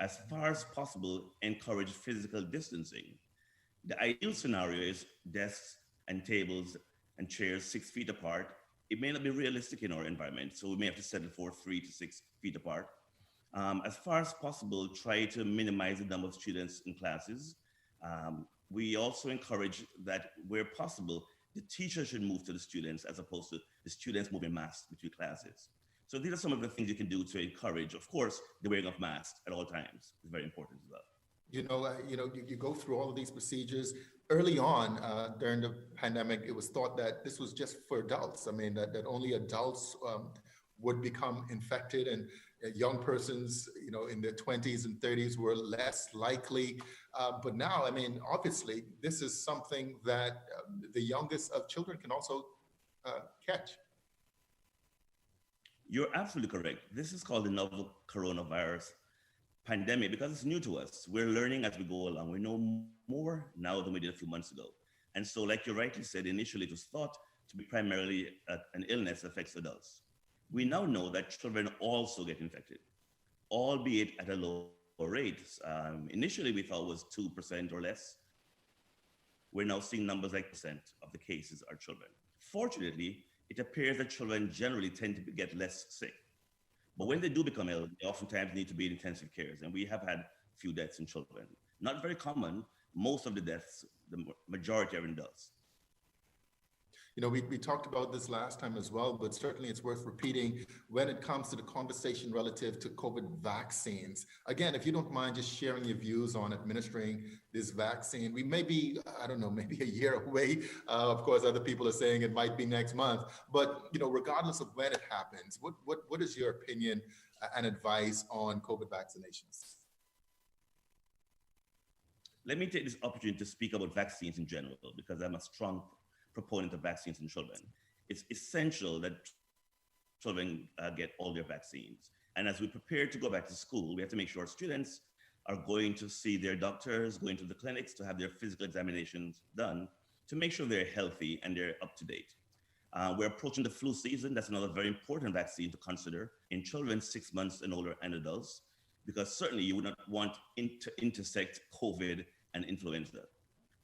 As far as possible, encourage physical distancing. The ideal scenario is desks and tables and chairs 6 feet apart. It may not be realistic in our environment, so we may have to settle for 3 to 6 feet apart. As far as possible, try to minimize the number of students in classes. We also encourage that where possible, the teacher should move to the students as opposed to the students moving masks between classes. So these are some of the things you can do to encourage. Of course, the wearing of masks at all times is very important as well. You go through all of these procedures. Early on during the pandemic, it was thought that this was just for adults. I mean, that only adults would become infected, and young persons, in their 20s and 30s were less likely. But now, I mean, obviously, this is something that the youngest of children can also catch. You're absolutely correct. This is called the novel coronavirus pandemic because it's new to us. We're learning as we go along. We know more now than we did a few months ago. And so, like you rightly said, initially it was thought to be primarily an illness that affects adults. We now know that children also get infected, albeit at a lower rate. Initially, we thought it was 2% or less. we're now seeing numbers like percent of the cases are children. Fortunately, it appears that children generally tend to get less sick. But when they do become ill, they oftentimes need to be in intensive cares. And we have had a few deaths in children. Not very common. Most of the deaths, the majority are in adults. You know, we talked about this last time as well, but certainly it's worth repeating when it comes to the conversation relative to COVID vaccines. Again, if you don't mind just sharing your views on administering this vaccine, we may be, I don't know, maybe a year away. Of course, other people are saying it might be next month, but, you know, regardless of when it happens, what is your opinion and advice on COVID vaccinations? Let me take this opportunity to speak about vaccines in general, because I'm a strong proponent of vaccines in children. It's essential that children get all their vaccines. And as we prepare to go back to school, we have to make sure students are going to see their doctors, going to the clinics to have their physical examinations done to make sure they're healthy and they're up to date. We're approaching the flu season. That's another very important vaccine to consider in children 6 months and older and adults, because certainly you would not want to intersect COVID and influenza.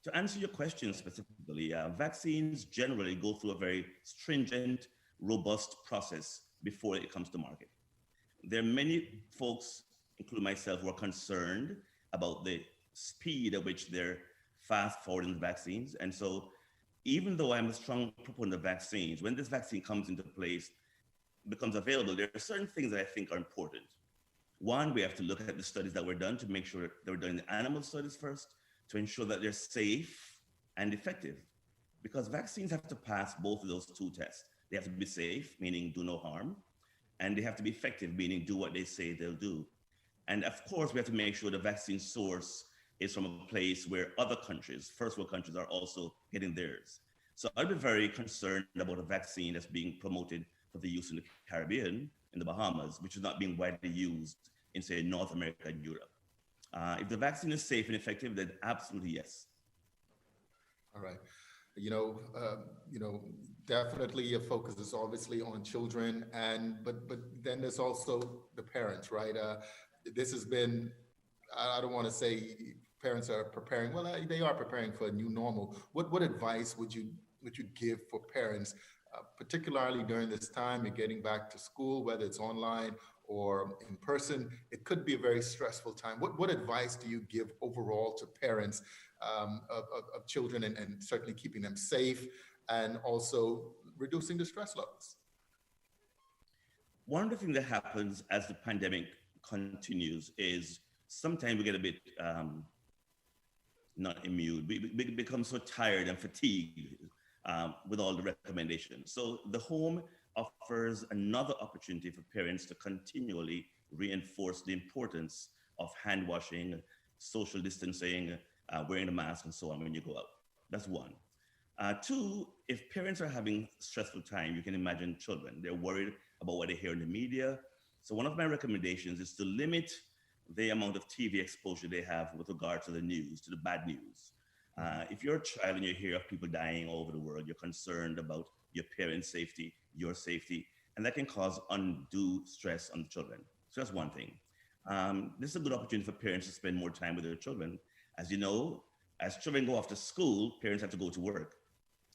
To answer your question specifically, vaccines generally go through a very stringent, robust process before it comes to market. There are many folks, including myself, who are concerned about the speed at which they're fast forwarding the vaccines. And so even though I'm a strong proponent of vaccines, when this vaccine comes into place, becomes available, there are certain things that I think are important. One, we have to look at the studies that were done to make sure they were done in the animal studies first, to ensure that they're safe and effective, because vaccines have to pass both of those two tests. They have to be safe, meaning do no harm, and they have to be effective, meaning do what they say they'll do. And of course, we have to make sure the vaccine source is from a place where other countries, first world countries, are also getting theirs. So I'd be very concerned about a vaccine that's being promoted for the use in the Caribbean, in the Bahamas, which is not being widely used in, say, North America and Europe. If the vaccine is safe and effective, then absolutely yes. All right. You know, definitely your focus is obviously on children, but then there's also the parents, right? This has been, I don't want to say parents are preparing. Well, they are preparing for a new normal. What advice would you give for parents, particularly during this time? You're getting back to school, whether it's online or in person. It could be a very stressful time. What advice do you give overall to parents of children, and certainly keeping them safe and also reducing the stress levels? One of the things that happens as the pandemic continues is sometimes we get a bit not immune. We become so tired and fatigued with all the recommendations. So the home offers another opportunity for parents to continually reinforce the importance of hand washing, social distancing, wearing a mask, and so on when you go out. That's one. Two, if parents are having stressful time, you can imagine children. They're worried about what they hear in the media. So one of my recommendations is to limit the amount of TV exposure they have with regard to the news, to the bad news. If you're a child and you hear of people dying all over the world, you're concerned about your parents' safety, your safety, and that can cause undue stress on the children. So that's one thing. This is a good opportunity for parents to spend more time with their children. As you know, as children go off to school, parents have to go to work.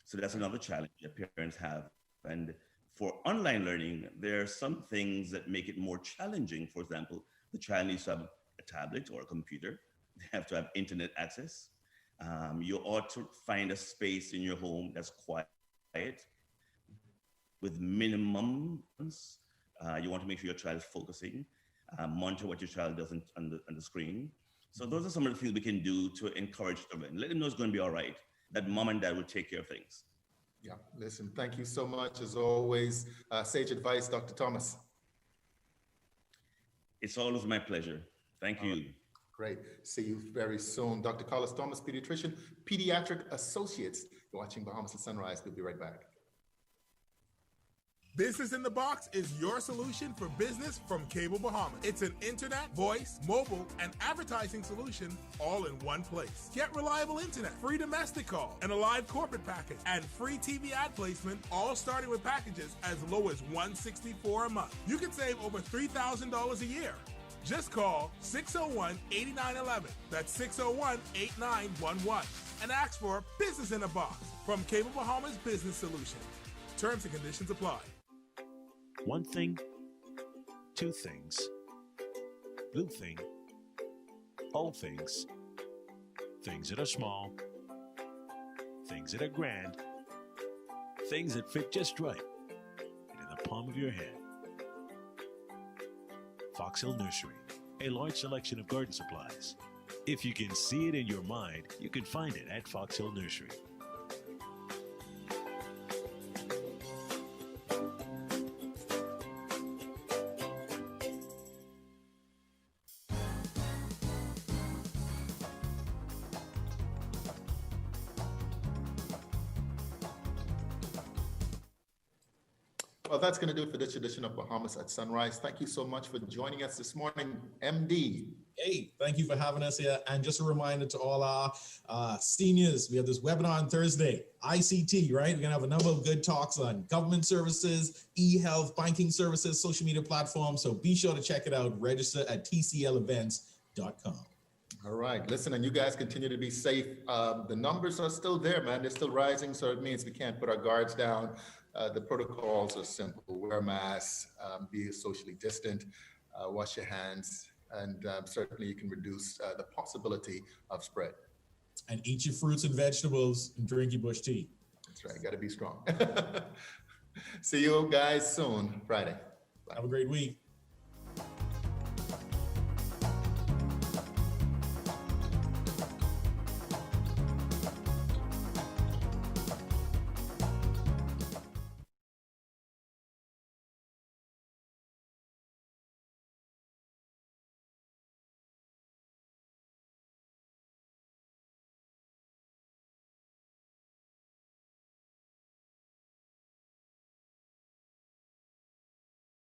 So that's another challenge that parents have. And for online learning, there are some things that make it more challenging. For example, the child needs to have a tablet or a computer. They have to have internet access. You ought to find a space in your home that's quiet, with minimums. You want to make sure your child is focusing, monitor what your child does on the screen. So those are some of the things we can do to encourage children. Let them know it's going to be all right, that mom and dad will take care of things. Yeah, listen, thank you so much, as always. Sage advice, Dr. Thomas. It's always my pleasure. Thank you. Right. Great. See you very soon. Dr. Carlos Thomas, pediatrician, Pediatric Associates. You're watching Bahamas at Sunrise. We'll be right back. Business in the Box is your solution for business from Cable Bahamas. It's an internet, voice, mobile, and advertising solution all in one place. Get reliable internet, free domestic call, and a live corporate package, and free TV ad placement, all starting with packages as low as $164 a month. You can save over $3,000 a year. Just call 601-8911. That's 601-8911. and ask for Business in a Box from Cable Bahamas Business Solution. Terms and conditions apply. One thing, two things, blue thing, old things, things that are small, things that are grand, things that fit just right, and in the palm of your hand. Fox Hill Nursery, a large selection of garden supplies. If you can see it in your mind, you can find it at Fox Hill Nursery. Well, that's going to do it for this edition of Bahamas at Sunrise. Thank you so much for joining us this morning, MD. Hey, thank you for having us here. And just a reminder to all our seniors, we have this webinar on Thursday, ICT, right? We're going to have a number of good talks on government services, e-health, banking services, social media platforms. So be sure to check it out. Register at tclevents.com. All right, listen, and you guys continue to be safe. The numbers are still there, man. They're still rising, so it means we can't put our guards down. The protocols are simple: wear masks, be socially distant, wash your hands, and certainly you can reduce the possibility of spread. And eat your fruits and vegetables and drink your bush tea. That's right, got to be strong. See you guys soon, Friday. Bye. Have a great week.